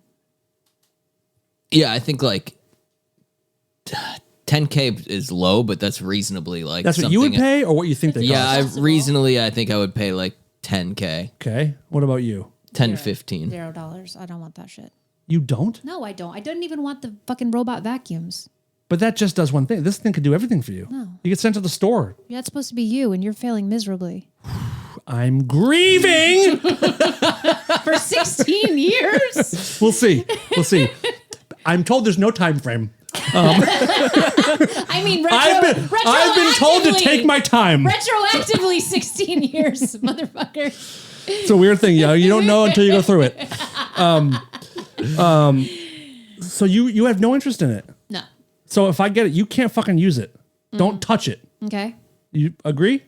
Yeah, I think like 10K is low, but that's reasonably like That's what you would something- pay, or what you think they Yeah, cost? I think I would pay like 10K, Okay. What about you? 10, 15. $0. I don't want that shit. You don't? No, I don't. I don't even want the fucking robot vacuums. But that just does one thing. This thing could do everything for you. No. You get sent to the store. Yeah, it's supposed to be you, and you're failing miserably. I'm grieving. For 16 years? We'll see. I'm told there's no time frame. I mean, I've been told to take my time. retroactively 16 years, motherfucker. It's a weird thing. Yeah, you don't know until you go through it. So you have no interest in it. No. So if I get it, you can't fucking use it. Don't touch it. Okay. You agree?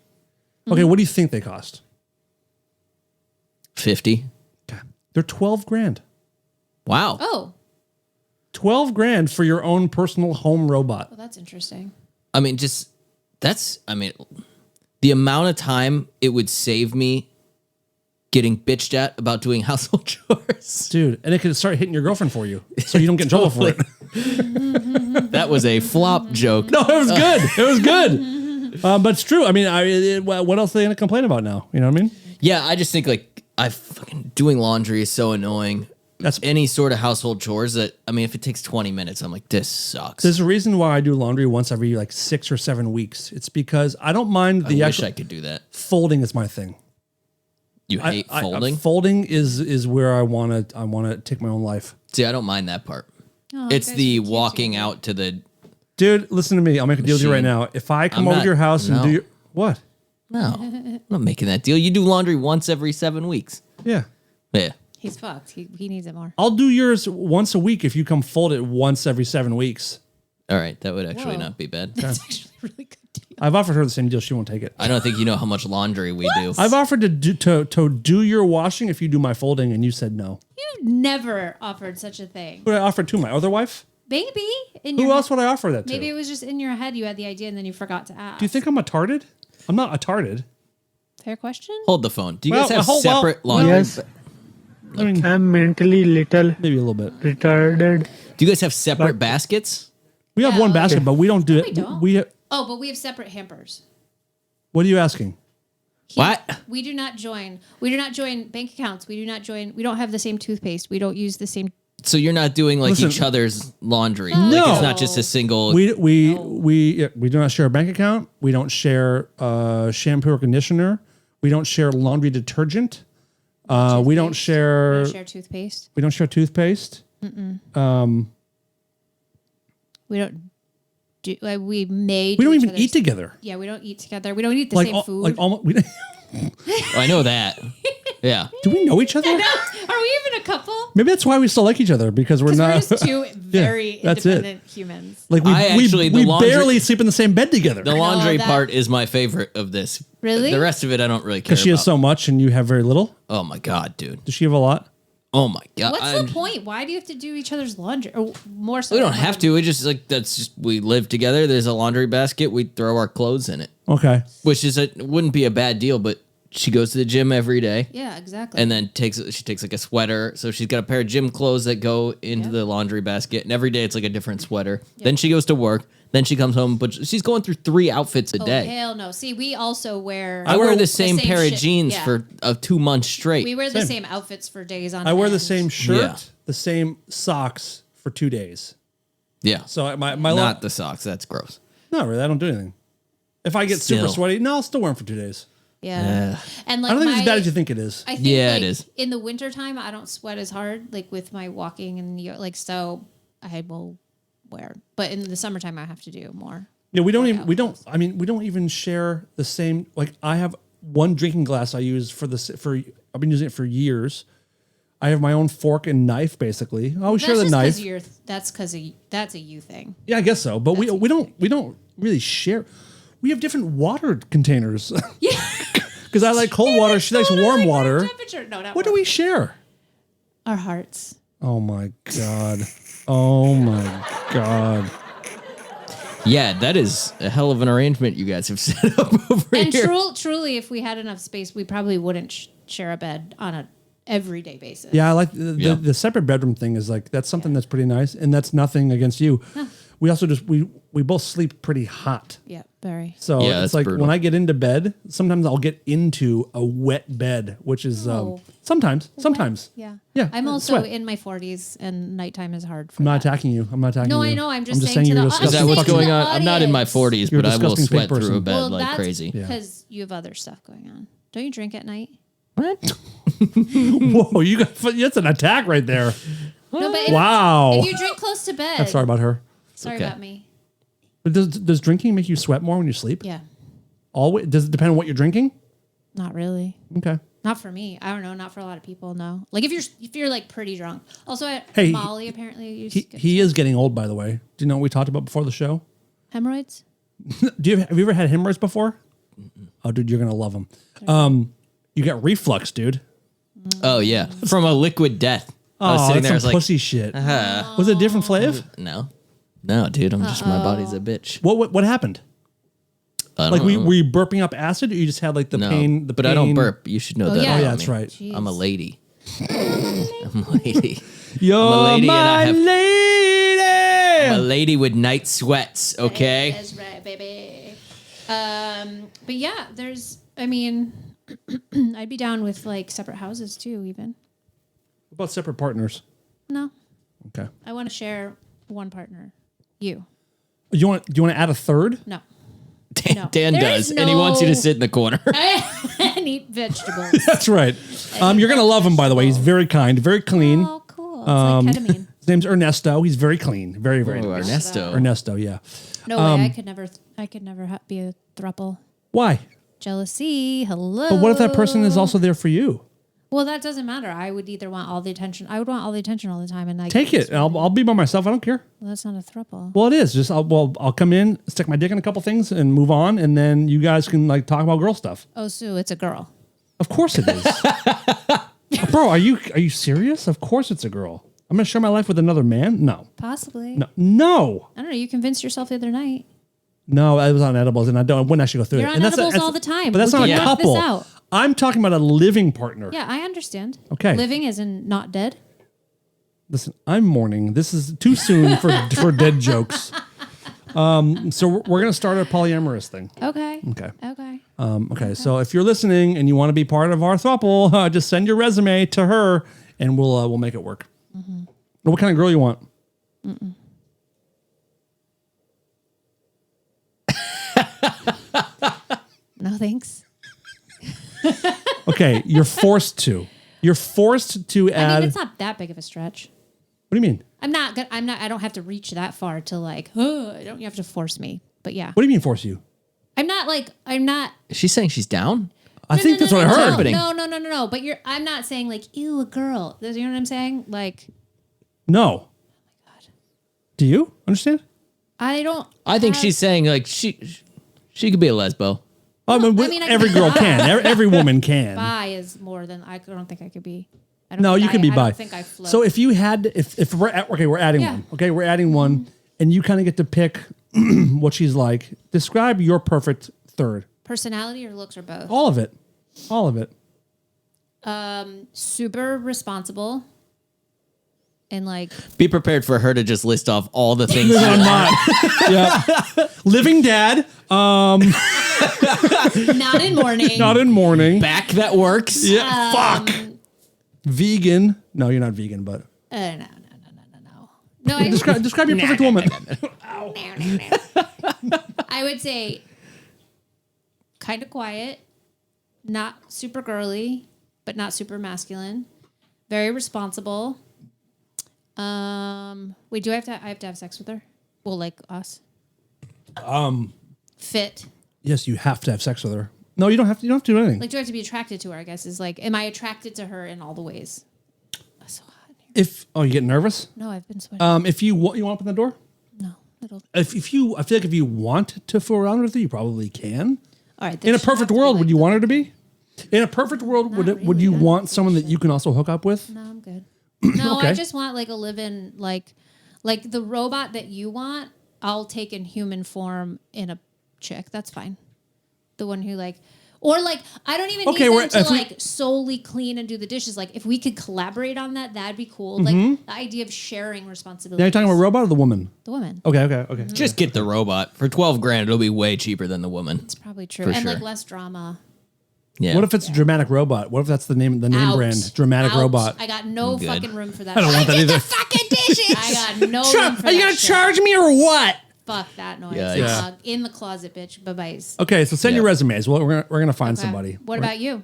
Okay, what do you think they cost? 50. They're 12 grand. Wow. Oh, 12 grand for your own personal home robot. well, that's interesting. I mean, the amount of time it would save me getting bitched at about doing household chores. Dude, and it could start hitting your girlfriend for you so you don't get in trouble for it. That was a flop joke. No, it was good. It was good. But it's true. I mean, what else are they going to complain about now? You know what I mean? Yeah, I just think like doing laundry is so annoying. That's Any sort of household chores that, I mean, if it takes 20 minutes, I'm like, this sucks. There's a reason why I do laundry once every like 6 or 7 weeks. It's because I don't mind I the wish actual I could do that. folding is my thing. You hate folding? Folding is where I want to take my own life. See, I don't mind that part. Oh, It's guys, the you can't walking do that. out to the... Dude, listen to me. I'll make a deal with you right Machine. now. If I come I'm over not- to your house and no. do your what? No, I'm not making that deal. You do laundry once every 7 weeks. Yeah. Yeah. He's fucked. He needs it more. I'll do yours once a week if you come fold it once every 7 weeks. All right, that would actually Whoa. not be bad. That's actually a really good deal. I've offered her the same deal. She won't take it. I don't think you know how much laundry we do. I've offered to do your washing if you do my folding, and you said no. You never offered such a thing. Who would I offer to? My other wife? Maybe. Who else would I offer that to? Maybe it was just in your head. You had the idea and then you forgot to ask. Do you think I'm retarded? I'm not retarded. Fair question? Hold the phone. Do you Well, guys have well, separate well, laundry? Yes, I mean, I'm mentally little maybe a little bit. retarded. Do you guys have separate baskets? We have Yeah, one like- basket, but we don't do it. we don't. Oh, but we have separate hampers. What are you asking? What? We do not join. We do not join bank accounts. We do not join. We don't have the same toothpaste. We don't use the same. So you're not doing like Listen. each other's laundry. No. Like it's not just a single. We do not share a bank account. We don't share shampoo or conditioner. We don't share laundry detergent. We don't share. Share toothpaste. We don't share toothpaste. We don't. Do, like, we made. We don't each even other's- eat together. Yeah, we don't eat together. We don't eat the Like same food. like almost. I know that. Yeah. Do we know each other? Are we even a couple? Maybe that's why we still like each other, because we're not. We're just two very that's it. independent humans. Like we barely sleep in the same bed together. The laundry part is my favorite of this. Really? The rest of it I don't really care Because she has so much and you have very little. Oh my God, dude. Does she have a lot? Oh my God. What's the point? Why do you have to do each other's laundry? Or more so, We don't have to. We just we live together. There's a laundry basket. We throw our clothes in it. Okay. Which wouldn't be a bad deal, but she goes to the gym every day. Yeah, exactly. And then she takes like a sweater. So she's got a pair of gym clothes that go into the laundry basket. And every day it's like a different sweater. Yep. Then she goes to work. Then she comes home, but she's going through 3 outfits a day. Hell no. See, we also wear... I wear the same pair of jeans yeah. for 2 months straight. We wear the same outfits for days on I wear end. the same shirt, the same socks for 2 days. Yeah. So my Not the socks. That's gross. No, really, I don't do anything. If I get super sweaty, no, I'll still wear them for 2 days. Yeah. And like I don't think it's as bad as you think it is. I think it is. In the wintertime, I don't sweat as hard, like with my walking and so I will wear. But in the summertime, I have to do more. Yeah, we don't even share the same. Like, I have one drinking glass I use I've been using it for years. I have my own fork and knife, basically. I always share the knife. That's a you thing. Yeah, I guess so. But we don't really share. We have different water containers. Yeah. Because I like cold water. She likes warm water. No, not What do we share? Our hearts. Oh my God. Oh my God. Yeah, that is a hell of an arrangement you guys have set up over here. And truly, if we had enough space, we probably wouldn't share a bed on a everyday basis. Yeah, I like the separate bedroom thing is like, that's something that's pretty nice. And that's nothing against you. No. We also we both sleep pretty hot. Yeah, very. So it's like brutal. When I get into bed, sometimes I'll get into a wet bed, which is sometimes. Yeah. Yeah. I'm also in my 40s and nighttime is hard for I'm not attacking you. I'm not attacking you. No, I know. I'm just saying to the Is that what's going on? I'm not in my 40s, You're but I will sweat person. through a bed like crazy. Because you have other stuff going on. Don't you drink at night? What? Whoa, that's an attack right there. No, but if you drink close to bed. I'm sorry about her. Sorry about me. But does drinking make you sweat more when you sleep? Yeah. Always? Does it depend on what you're drinking? Not really. Okay. Not for me. I don't know. Not for a lot of people. No. Like if you're like pretty drunk. Also, Molly apparently. He is getting old, by the way. Do you know what we talked about before the show? Hemorrhoids. Have you ever had hemorrhoids before? Mm-mm. Oh, dude, you're gonna love them. You got reflux, dude. Oh yeah, from a liquid death. I was sitting there, some pussy shit. Was it a different flavor? No, dude. I'm just my body's a bitch. What happened? Like were you burping up acid, or you just had like the pain? But I don't burp. You should know that. Yeah. Oh yeah, that's right. Jeez. I'm a lady. I'm a lady. You're my lady. I'm a lady with night sweats. Okay. That's right, baby. But yeah, I'd be down with like separate houses too, even. What about separate partners? No. Okay. I want to share one partner. You. Do you want to add a third? No. Dan does, and he wants you to sit in the corner. And eat vegetables. That's right. You're gonna love him, by the way. He's very kind, very clean. Oh, cool. It's like ketamine. His name's Ernesto. He's very clean, very nice. Ernesto. Ernesto, yeah. No way. I could never be a throuple. Why? Jealousy. Hello. But what if that person is also there for you? Well, that doesn't matter. I would either want all the attention. I would want all the attention all the time, and take it. I'll be by myself. I don't care. Well, that's not a throuple. Well, it is. Just I'll come in, stick my dick in a couple things, and move on, and then you guys can like talk about girl stuff. Oh, Sue, it's a girl. Of course it is. Bro, are you serious? Of course it's a girl. I'm gonna share my life with another man? No. Possibly. No. I don't know. You convinced yourself the other night. No, I was on edibles, and I wouldn't actually go through You're it. on edibles all the time. But that's not a couple. This out? I'm talking about a living partner. Yeah, I understand. Okay. Living as in not dead. Listen, I'm mourning. This is too soon for dead jokes. So we're gonna start a polyamorous thing. Okay. Okay. Okay. So if you're listening and you want to be part of our throuple, just send your resume to her, and we'll make it work. Mm-hmm. What kind of girl you want? Mm-mm. No thanks. Okay, you're forced to. You're forced to add. I mean, it's not that big of a stretch. What do you mean? I'm not. I don't have to reach that far to like. Oh, you have to force me. But yeah. What do you mean force you? I'm not. Is she saying she's down? I think that's what I heard. happening. No. But I'm not saying like, ew, a girl. You know what I'm saying? Like, No. Do you understand? I don't. I think she's saying like she could be a lesbo. I mean, I every could girl bi. can. Every woman can. Bi is more than I don't think I could be. I don't No, think you could be I bi. don't think I float. So if you had, if we're we're adding Yeah. one. Okay, we're adding one, and you kind of get to pick what she's like. Describe your perfect third. personality or looks or both. All of it. All of it. Super responsible. And like Be prepared for her to just list off all the things. On mine. Yeah. Living dad. not in mourning. Not in mourning. Back that works. Yeah. Fuck. Vegan. No, you're not vegan, but No. No, I, describe your perfect woman. I would say kind of quiet, not super girly, but not super masculine. Very responsible. Wait, I have to have sex with her? Well, like us. Fit. Yes, you have to have sex with her. No, you don't have to. You don't have to do anything. Like, do I have to be attracted to her? I guess is like, am I attracted to her in all the ways? That's so hot in here. You get nervous. No, I've been sweating. If you want to open the door. No, it'll. I feel like if you want to fool around with her, you probably can. All right. In a perfect world, would you want her to be? In a perfect world, would really, you I don't want think someone that so. you can also hook up with? No, I'm good. No, Okay. I just want like a live-in, like the robot that you want. I'll take in human form in a chick. That's fine. The one who like, or like, I don't even Okay, need them if to we- like solely clean and do the dishes. Like, if we could collaborate on that, that'd be cool. Like the idea of sharing responsibility. Now you're talking about robot or the woman? the woman. Okay. Just get the robot for $12,000. It'll be way cheaper than the woman. It's probably true, For and sure. like less drama. Yeah. What if it's a dramatic robot? What if that's the name Out. brand? Dramatic Out. robot. I got no Good. fucking room for that. I don't want that either. fucking dishes. I got no room for Are you that gonna shit. charge me or what? Fuck that noise. Yeah. In the closet, bitch. Bye-bye. Okay, so send your Yeah. resumes. Well, we're gonna find Okay. somebody. What about you?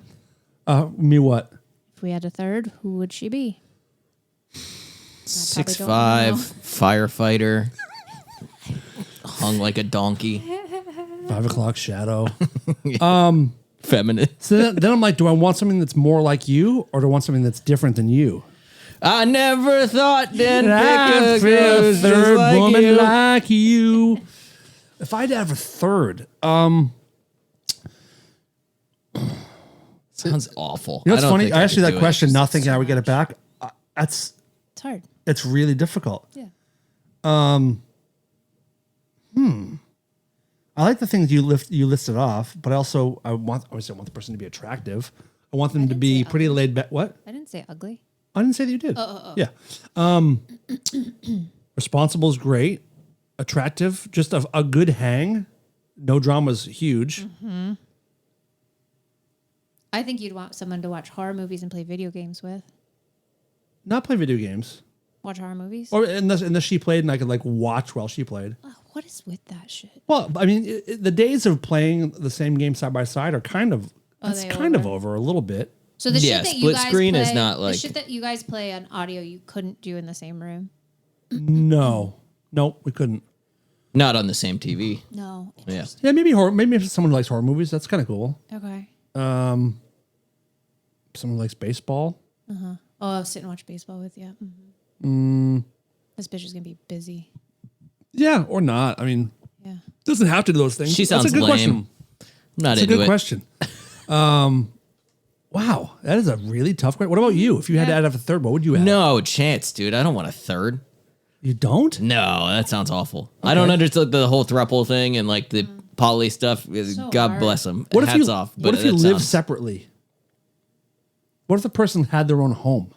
Me? What? If we had a third, who would she be? 6'5", firefighter, hung like a donkey, 5 o'clock shadow. feminine. So then I'm like, do I want something that's more like you, or do I want something that's different than you? I never thought that I pick a feel girl a just third like woman you. like you. If I'd have a third, Sounds awful. you know what's I don't funny? think I asked you could that do it. question, not thinking I would get it back. It's hard. It's really difficult. Yeah. I like the things you listed off, but also obviously I want the person to be attractive. I want them to be say pretty laid back. What? I didn't say ugly. I didn't say that you did. Yeah. Responsible is great. Attractive, just a good hang. No drama is huge. I think you'd want someone to watch horror movies and play video games with. Not play video games. Watch horror movies. Or unless she played and I could like watch while she played. Oh, what is with that shit? Well, I mean, the days of playing the same game side by side are kind of they over a little bit. So the Yeah, shit that you split guys screen play, is not the like- shit that you guys play on audio, you couldn't do in the same room. No, we couldn't. Not on the same TV. No. Yeah. Yeah, maybe horror. Maybe if someone likes horror movies, that's kind of cool. Okay. Someone likes baseball. Oh, I'll sit and watch baseball with you. This bitch is gonna be busy. Yeah, or not. I mean, Yeah. doesn't have to do those things. She That's sounds a good lame. question. I'm not That's a into good it. question. Wow, that is a really tough question. What about you? If you had to add up a third, what would you add? No chance, dude. I don't want a third. You don't? No, that sounds awful. I don't understand the whole throuple thing and like the poly stuff. So God hard. bless them. What if Hats you off. What if you that live sounds- separately? What if the person had their own home?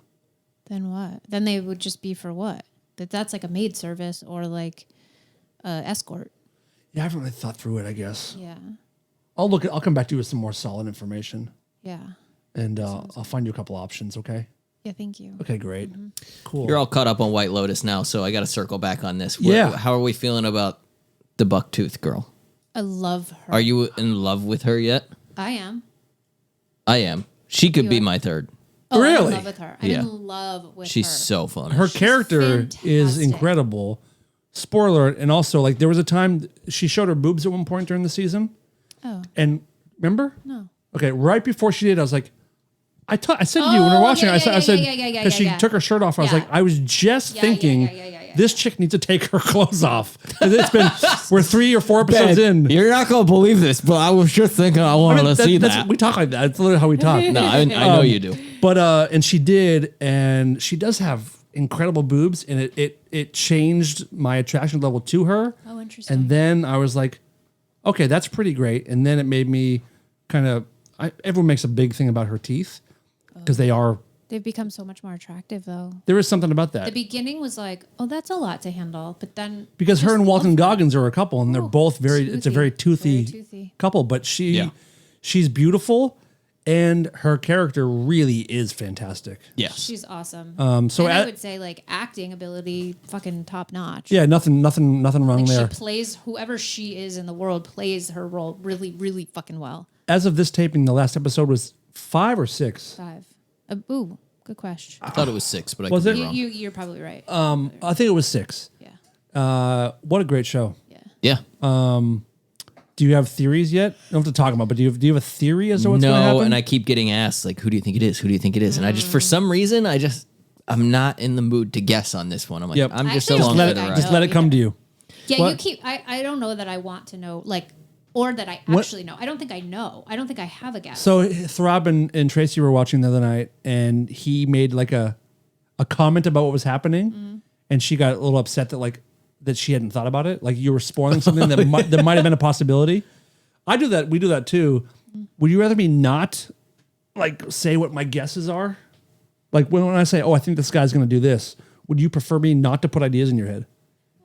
Then what? Then they would just be for what? That's like a maid service or like escort. Yeah, I haven't really thought through it. I guess Yeah. I'll come back to you with some more solid information, Yeah. and I'll find you a couple options. Okay. Yeah. Thank you. Okay. Great. Cool. You're all caught up on White Lotus now, so I got to circle back on this. Yeah. How are we feeling about the bucktooth girl? I love her. Are you in love with her yet? I am. I am. She could be are? my third. Oh, I'm Really? in love with her. I'm Yeah. in love with She's her. so funny. Her character is fantastic. incredible. Spoiler, and also like there was a time she showed her boobs at one point during the season. Oh. And remember? No. Okay, right before she did, I was like, I said to you when we were watching, I said, because she took her shirt off, I was like, I was just thinking, this chick needs to take her clothes off. 'Cause it's been, we're 3 or 4 episodes in. You're not gonna believe this, but I was just thinking I wanted to see that. We talk like that. It's literally how we talk. No, I know you do. But and she did, and she does have incredible boobs, and it changed my attraction level to her. Oh, interesting. And then I was like, okay, that's pretty great. And then it made me kind of. Everyone makes a big thing about her teeth because they've become so much more attractive, though. there is something about that. The beginning was like, oh, that's a lot to handle, but then Because her and Walton Goggins are a couple, and they're both it's a very toothy couple. But she's beautiful, and her character really is fantastic. Yes. she's awesome. So and I would say like acting ability, fucking top notch. yeah, nothing wrong there. She plays whoever she is in the world, plays her role really, really fucking well. As of this taping, the last episode was 5 or 6. 5. Ooh, good question. I thought it was 6, but I Was could be it? wrong. You're probably right. I think it was 6. Yeah. What a great show. Yeah. Do you have theories yet? You don't have to talk about, but do you have a theory as to what's going to happen? No, and I keep getting asked, like, who do you think it is? Who do you think it is? And I just, for some reason, I'm not in the mood to guess on this one. I'm like, Yep. I'm just Actually, along just for the let it- ride. Just let it come to you. Yeah, What? I don't know that I want to know, like, or that I actually know. I don't think I know. I don't think I have a guess. So Throb and Tracy were watching the other night, and he made like a comment about what was happening, and she got a little upset that she hadn't thought about it. Like you were spoiling something that might have been a possibility. I do that. We do that too. Would you rather me not like say what my guesses are? Like when I say, "Oh, I think this guy's going to do this," would you prefer me not to put ideas in your head?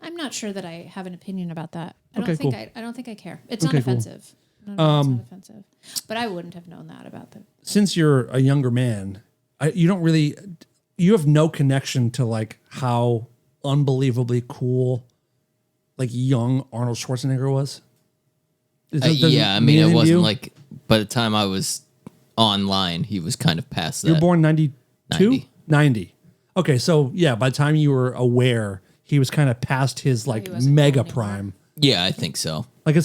I'm not sure that I have an opinion about that. I Okay, don't think cool. I don't think I care. It's Okay, not cool. offensive. No, it's not offensive. But I wouldn't have known that about them. Since you're a younger man, you have no connection to like how unbelievably cool, like young Arnold Schwarzenegger was. Yeah, I mean, it wasn't like, by the time I was online, he was kind of past that. You were born 92? 90. 90. Okay, so yeah, by the time you were aware, he was kind of past his like he wasn't mega cool anymore. prime. Yeah, I think so. Like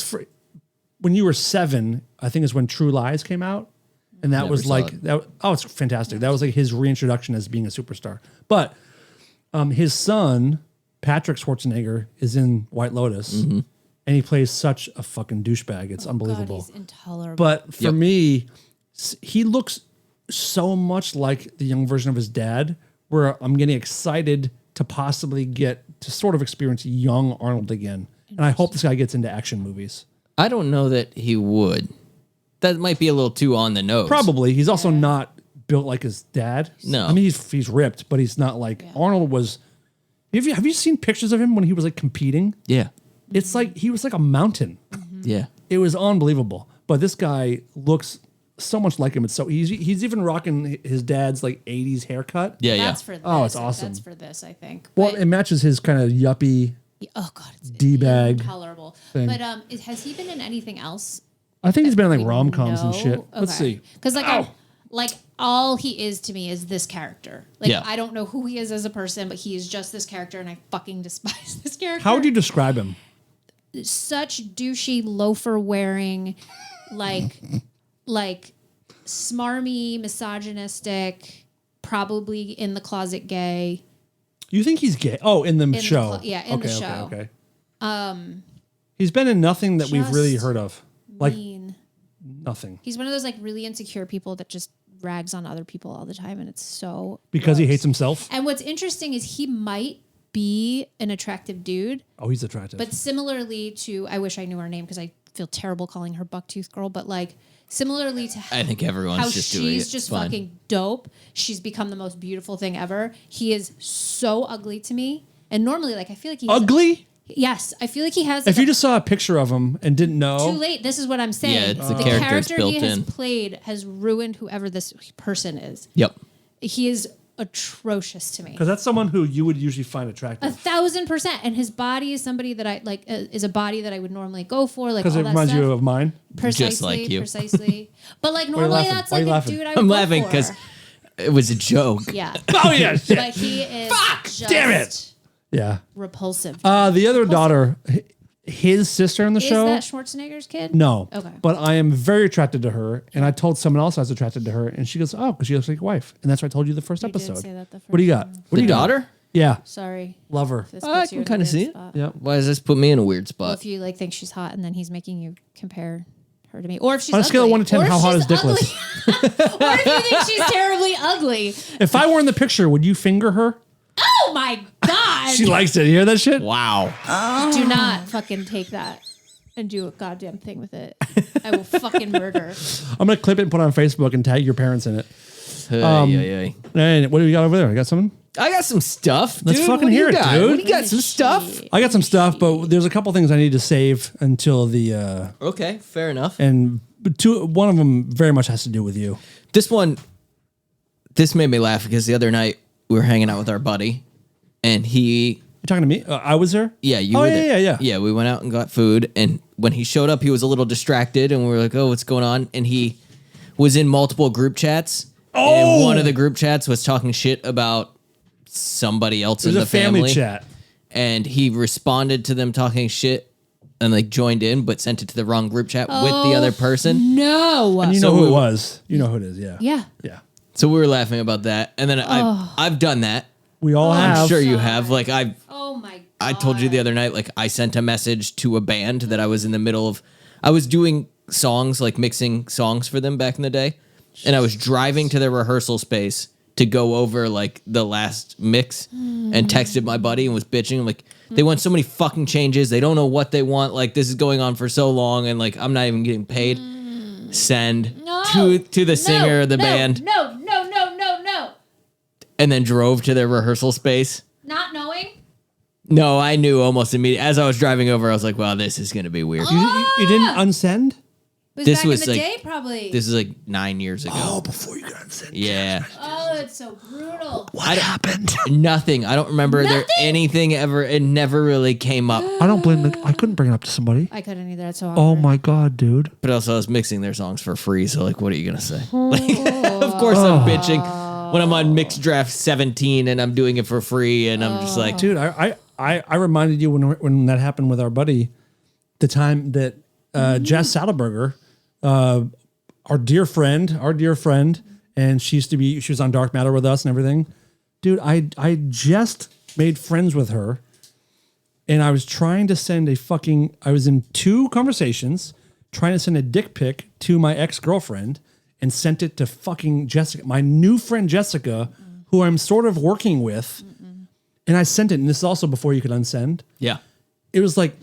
when you were 7, I think is when True Lies came out, and that Never was saw like it. that. Oh, it's fantastic. That was like his reintroduction as being a superstar. But his son Patrick Schwarzenegger is in White Lotus, and he plays such a fucking douchebag. It's unbelievable. God, he's intolerable. But for me, he looks so much like the young version of his dad, where I'm getting excited to possibly get to sort of experience young Arnold again. And I hope this guy gets into action movies. I don't know that he would. That might be a little too on the nose. Probably. He's also not built like his dad. No. I mean, he's ripped, but he's not like Arnold was. Have you seen pictures of him when he was like competing? Yeah. It's like he was like a mountain. Yeah. It was unbelievable. But this guy looks so much like him. It's so he's even rocking his dad's like 80s haircut. Yeah, yeah. that's for this. Oh, it's awesome. That's for this, I think. Well, But- it matches his kind of yuppie. oh God, it's D-bag intolerable. thing. But has he been in anything else? I think he's been in like we rom-coms and know? shit. Let's Okay. see. Because like all he is to me is this character. Like Yeah. I don't know who he is as a person, but he is just this character, and I fucking despise this character. How would you describe him? Such douchey loafer wearing, like smarmy, misogynistic, probably in the closet gay. You think he's gay? Oh, in the show. In the show. Okay. He's been in nothing that we've really Just heard of. Like Mean. nothing. He's one of those like really insecure people that just rags on other people all the time, and it's so Because he gross. hates himself? And what's interesting is he might be an attractive dude, Oh, he's attractive. but similarly to I wish I knew her name because I feel terrible calling her Bucktooth Girl, but like similarly to I think everyone's how just doing it. she's just Fine. fucking dope. She's become the most beautiful thing ever. He is so ugly to me, and normally like I feel like he's Ugly? Yes, I feel like he has. If like, you just saw a picture of him and didn't know. too late. This is what I'm saying. Yeah, it's the the character's character built he has in. played has ruined whoever this person is. Yep. He is atrocious to me. Because that's someone who you would usually find attractive. 1,000%. And his body is somebody that I like. Is a body that I would normally go for. Like Because all it that reminds stuff. you of mine. precisely, Just like you. Precisely. But like you normally laughing? that's Why are like you a laughing? dude I would I'm go laughing for. because it was a joke. Yeah. Oh, yeah. Shit. But he is just damn it. Yeah. repulsive. The other daughter, his sister in the Is show. that Schwarzenegger's kid? No. Okay. But I am very attracted to her, and I told someone else I was attracted to her, and she goes, "Oh, because she looks like your wife," and that's what I told you the first You did episode. say that the What do you got? first time. What do The you got? daughter? Yeah, Sorry. love her. This I puts you can in a kind of weird see it. spot. Yeah. Why does this put me in a weird Well, spot? if you like think she's hot and then he's making you compare her to me, or if she's On a scale of ugly. 1 to 10, Or if how hot she's is Dickless? ugly. Or if you think she's terribly ugly. If I were in the picture, would you finger her? Oh my god! She likes it. You hear that shit? Wow. Do not fucking take that and do a goddamn thing with it. I will fucking murder. I'm gonna clip it and put it on Facebook and tag your parents in it. Ay. And what do we got over there? I got something. I got some stuff. Let's dude. fucking What do hear you it, got? dude. What do you got? Some stuff? I got some stuff, but there's a couple things I need to save until the Okay, fair enough. and one of them very much has to do with you. This made me laugh because the other night we were hanging out with our buddy, and he, You talking to me? I was there. yeah, you Oh, were yeah, there. yeah. Yeah, we went out and got food, and when he showed up, he was a little distracted, and we were like, "Oh, what's going on?" And he was in multiple group chats, and one of the group chats was talking shit about somebody else It in was the a family family, chat. and he responded to them talking shit and like joined in, but sent it to the wrong group chat with the other person. No. You So know who we- it was. You know who it is. Yeah. Yeah. Yeah. So we were laughing about that, and then I've done that. We all have. I'm sure you have. Like Oh my god. I told you the other night, like I sent a message to a band that I was in the middle of. I was doing songs, like mixing songs for them back in the day, and I was driving to their rehearsal space to go over like the last mix, and texted my buddy and was bitching. I'm like, they want so many fucking changes. They don't know what they want. Like this is going on for so long, and like I'm not even getting paid. Send to the singer of the band, No. and then drove to their rehearsal space. Not knowing. No, I knew almost immediately. As I was driving over, I was like, wow, this is going to be weird. You didn't unsend? Was This back was in the like- day, probably. This is like 9 years ago. Before you got unsent. Yeah. Oh, it's so brutal. What happened? Nothing. I don't remember there anything ever. It never really came up. I don't blame the. I couldn't bring it up to somebody. I couldn't either. That's so awkward. Oh my god, dude. But also, I was mixing their songs for free. So, like, what are you going to say? Like, of course, I'm bitching when I'm on Mix Draft 17 and I'm doing it for free. And I'm just like, Dude, I reminded you when that happened with our buddy, the time that Jess Saddleberger, our dear friend, and she was on Dark Matter with us and everything. Dude, I just made friends with her, and I was trying to send I was in 2 conversations trying to send a dick pic to my ex-girlfriend and sent it to fucking Jessica, my new friend Jessica, who I'm sort of working with. And I sent it, and this is also before you could unsend. yeah. It was like,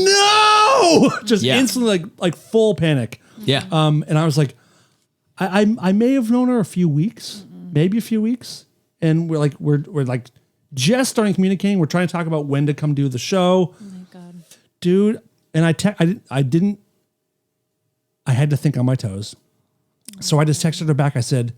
no! Just Yeah. instantly, like full panic. Yeah. And I was like, I may have known her a few weeks, maybe a few weeks, and we're like just starting communicating. We're trying to talk about when to come do the show, Oh my god. dude. And I had to think on my toes, so I just texted her back. I said,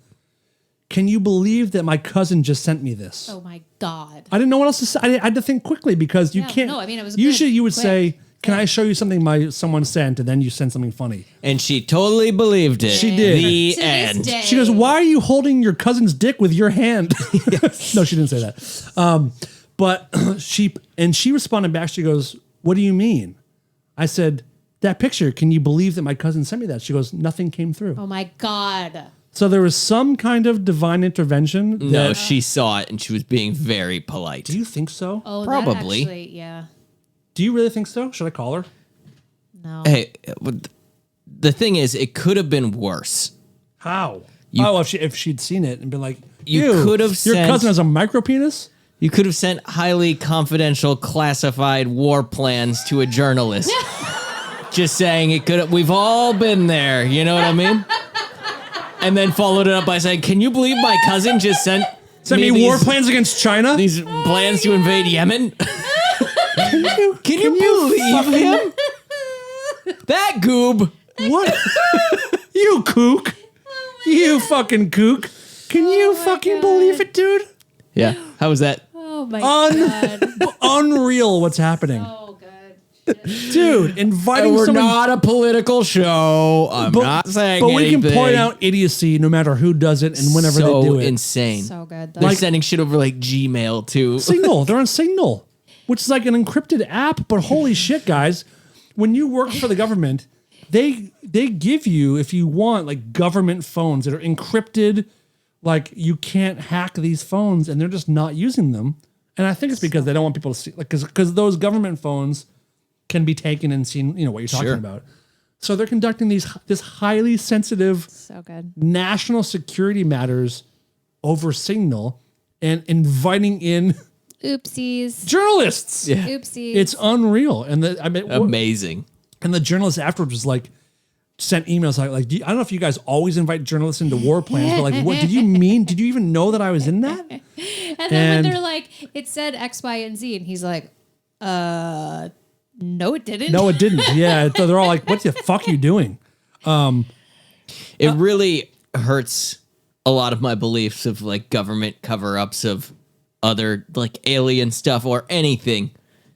"Can you believe that my cousin just sent me this?" Oh my god. I didn't know what else to say. I had to think quickly because you Yeah, can't. no, I mean, it was usually good, you would quick. say, "Can I show you something someone sent?" And then you send something funny. And she totally believed it. She did. The To end. this day. She goes, "Why are you holding your cousin's dick with your hand?" No, she didn't say that. But she responded back. She goes, "What do you mean?" I said, "That picture. Can you believe that my cousin sent me that?" She goes, "Nothing came through." Oh my god. So there was some kind of divine intervention. No, that- she saw it and she was being very polite. Do you think so? Oh, Probably. That actually, yeah. Do you really think so? Should I call her? No. Hey, the thing is, it could have been worse. How? You- if she'd seen it and been like, You "Ew, could have your sent- cousin has a micro penis." You could have sent highly confidential, classified war plans to a journalist. Just saying it could have, we've all been there. You know what I mean? And then followed it up by saying, can you believe my cousin just sent Sent me war plans against China. these plans to invade Yemen? Can you believe him? That goob. What? You kook. You fucking kook. Can you fucking believe it, dude? Yeah. How was that? Oh my god. Unreal what's happening. Oh god. Dude, inviting We're someone... not a political show. I'm not saying But we anything. can point out idiocy no matter who does it and whenever so they do it. insane. So good. They're sending shit over like Gmail too. Signal. They're on Signal. which is like an encrypted app. But holy shit, guys, when you work for the government, they give you, if you want, like government phones that are encrypted. Like you can't hack these phones, and they're just not using them. And I think it's because they don't want people to see, like, because those government phones can be taken and seen. You know what you're talking about. So they're conducting this highly sensitive, So good. national security matters over Signal and inviting in Oopsies. journalists. Yeah. Oopsies. It's unreal. And Amazing. And the journalist afterwards was like, sent emails like I don't know if you guys always invite journalists into war plans, but like, what did you mean? Did you even know that I was in that? and then when they're like, it said X, Y, and Z, and he's like, no, it didn't. No, it didn't. Yeah. So they're all like, what the fuck are you doing? It really hurts a lot of my beliefs of like government cover-ups of other like alien stuff or anything.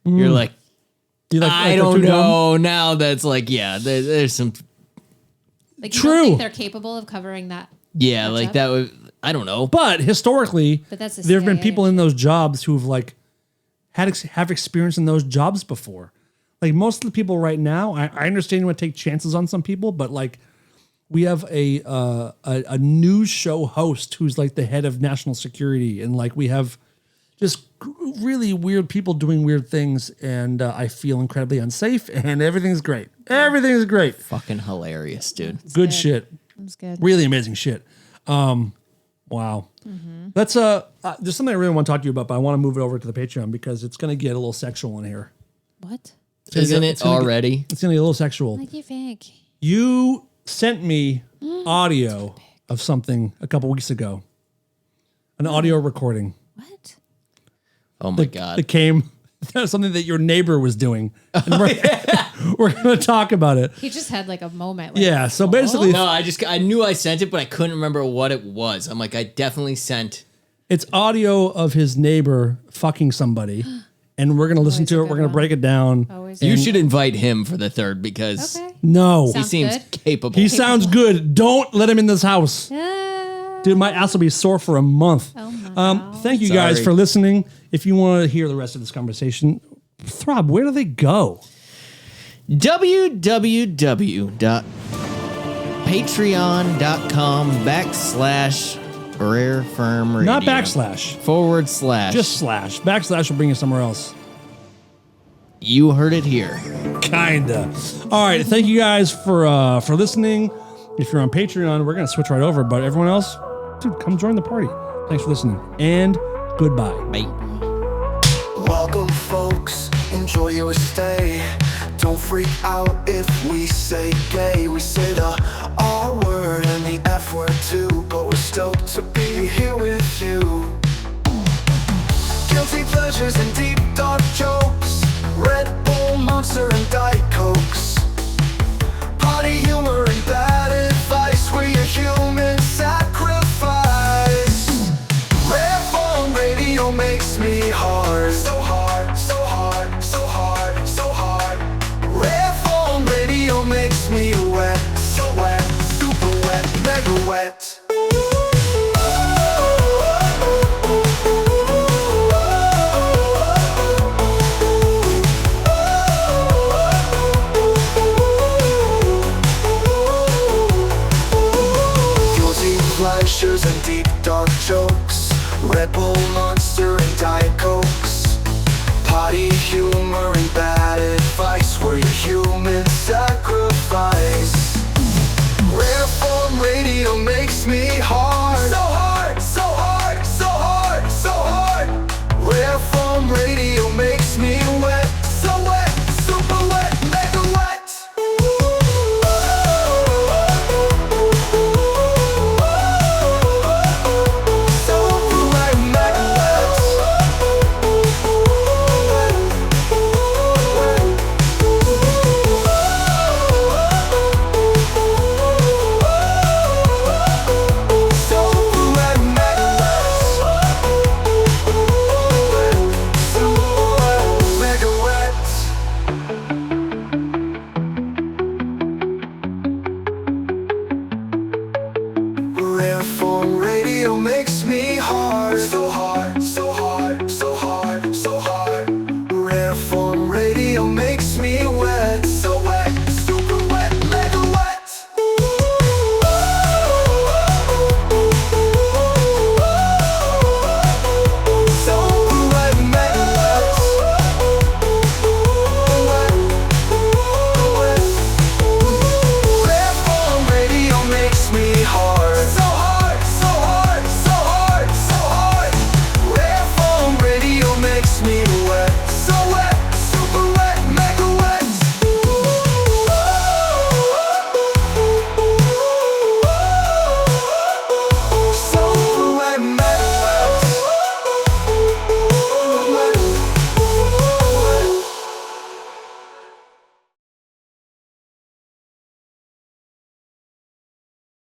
You're like, I don't know. Now that's like, yeah, there's some. Like, you don't think they're capable of covering that? Yeah, like up? that would. I don't know. But historically, But that's the there have been CIA. people in those jobs who've like have experience in those jobs before. Like most of the people right now, I understand you want to take chances on some people, but like we have a news show host who's like the head of national security, and like we have just really weird people doing weird things, and I feel incredibly unsafe, and everything's great. Everything's great. Fucking hilarious, dude. Good shit. That's good. Really amazing shit. Wow. Let's there's something I really want to talk to you about, but I want to move it over to the Patreon because it's going to get a little sexual in here. What? Isn't it already? It's going to get a little sexual. Like you think? You sent me audio of something a couple weeks ago. An audio recording. What? Oh my God. That came something that your neighbor was doing. And we're going to talk about it. He just had like a moment. Like, Yeah, so basically No, I knew I sent it, but I couldn't remember what it was. I'm like, I definitely sent. it's audio of his neighbor fucking somebody. And we're going to listen Always to a it. good We're going to one. break it down. Always. You should invite him for the third because Okay. No. he Sounds seems good. capable. He sounds good. Don't let him in this house. Dude, my ass will be sore for a month. Oh my Thank you guys Sorry. for listening. If you want to hear the rest of this conversation, Throb, where do they go? www.patreon.com/rarefirmradio. Not backslash. // Just slash. Backslash will bring you somewhere else. You heard it here. Kinda. All right. Thank you guys for listening. If you're on Patreon, we're gonna switch right over. But everyone else, dude, come join the party. Thanks for listening. And goodbye. Bye. Welcome, folks. Enjoy your stay. Don't freak out if we say gay. We say the R word and the F word too, but we're stoked to be here with you. Guilty pleasures and deep dark jokes. Red Bull, Monster, and Diet Cokes. Potty humor and bad advice. We're your human sacrifice. Rare Form Radio makes me hard. So hard, so hard, so hard, so hard. Rare Form Radio makes me wet. So wet, super wet, mega wet. Guilty pleasures and deep dark jokes. Red Bull, Monster, and Diet Cokes. Potty humor and bad advice. We're your human sacrifice. Rare Form Radio makes me hard.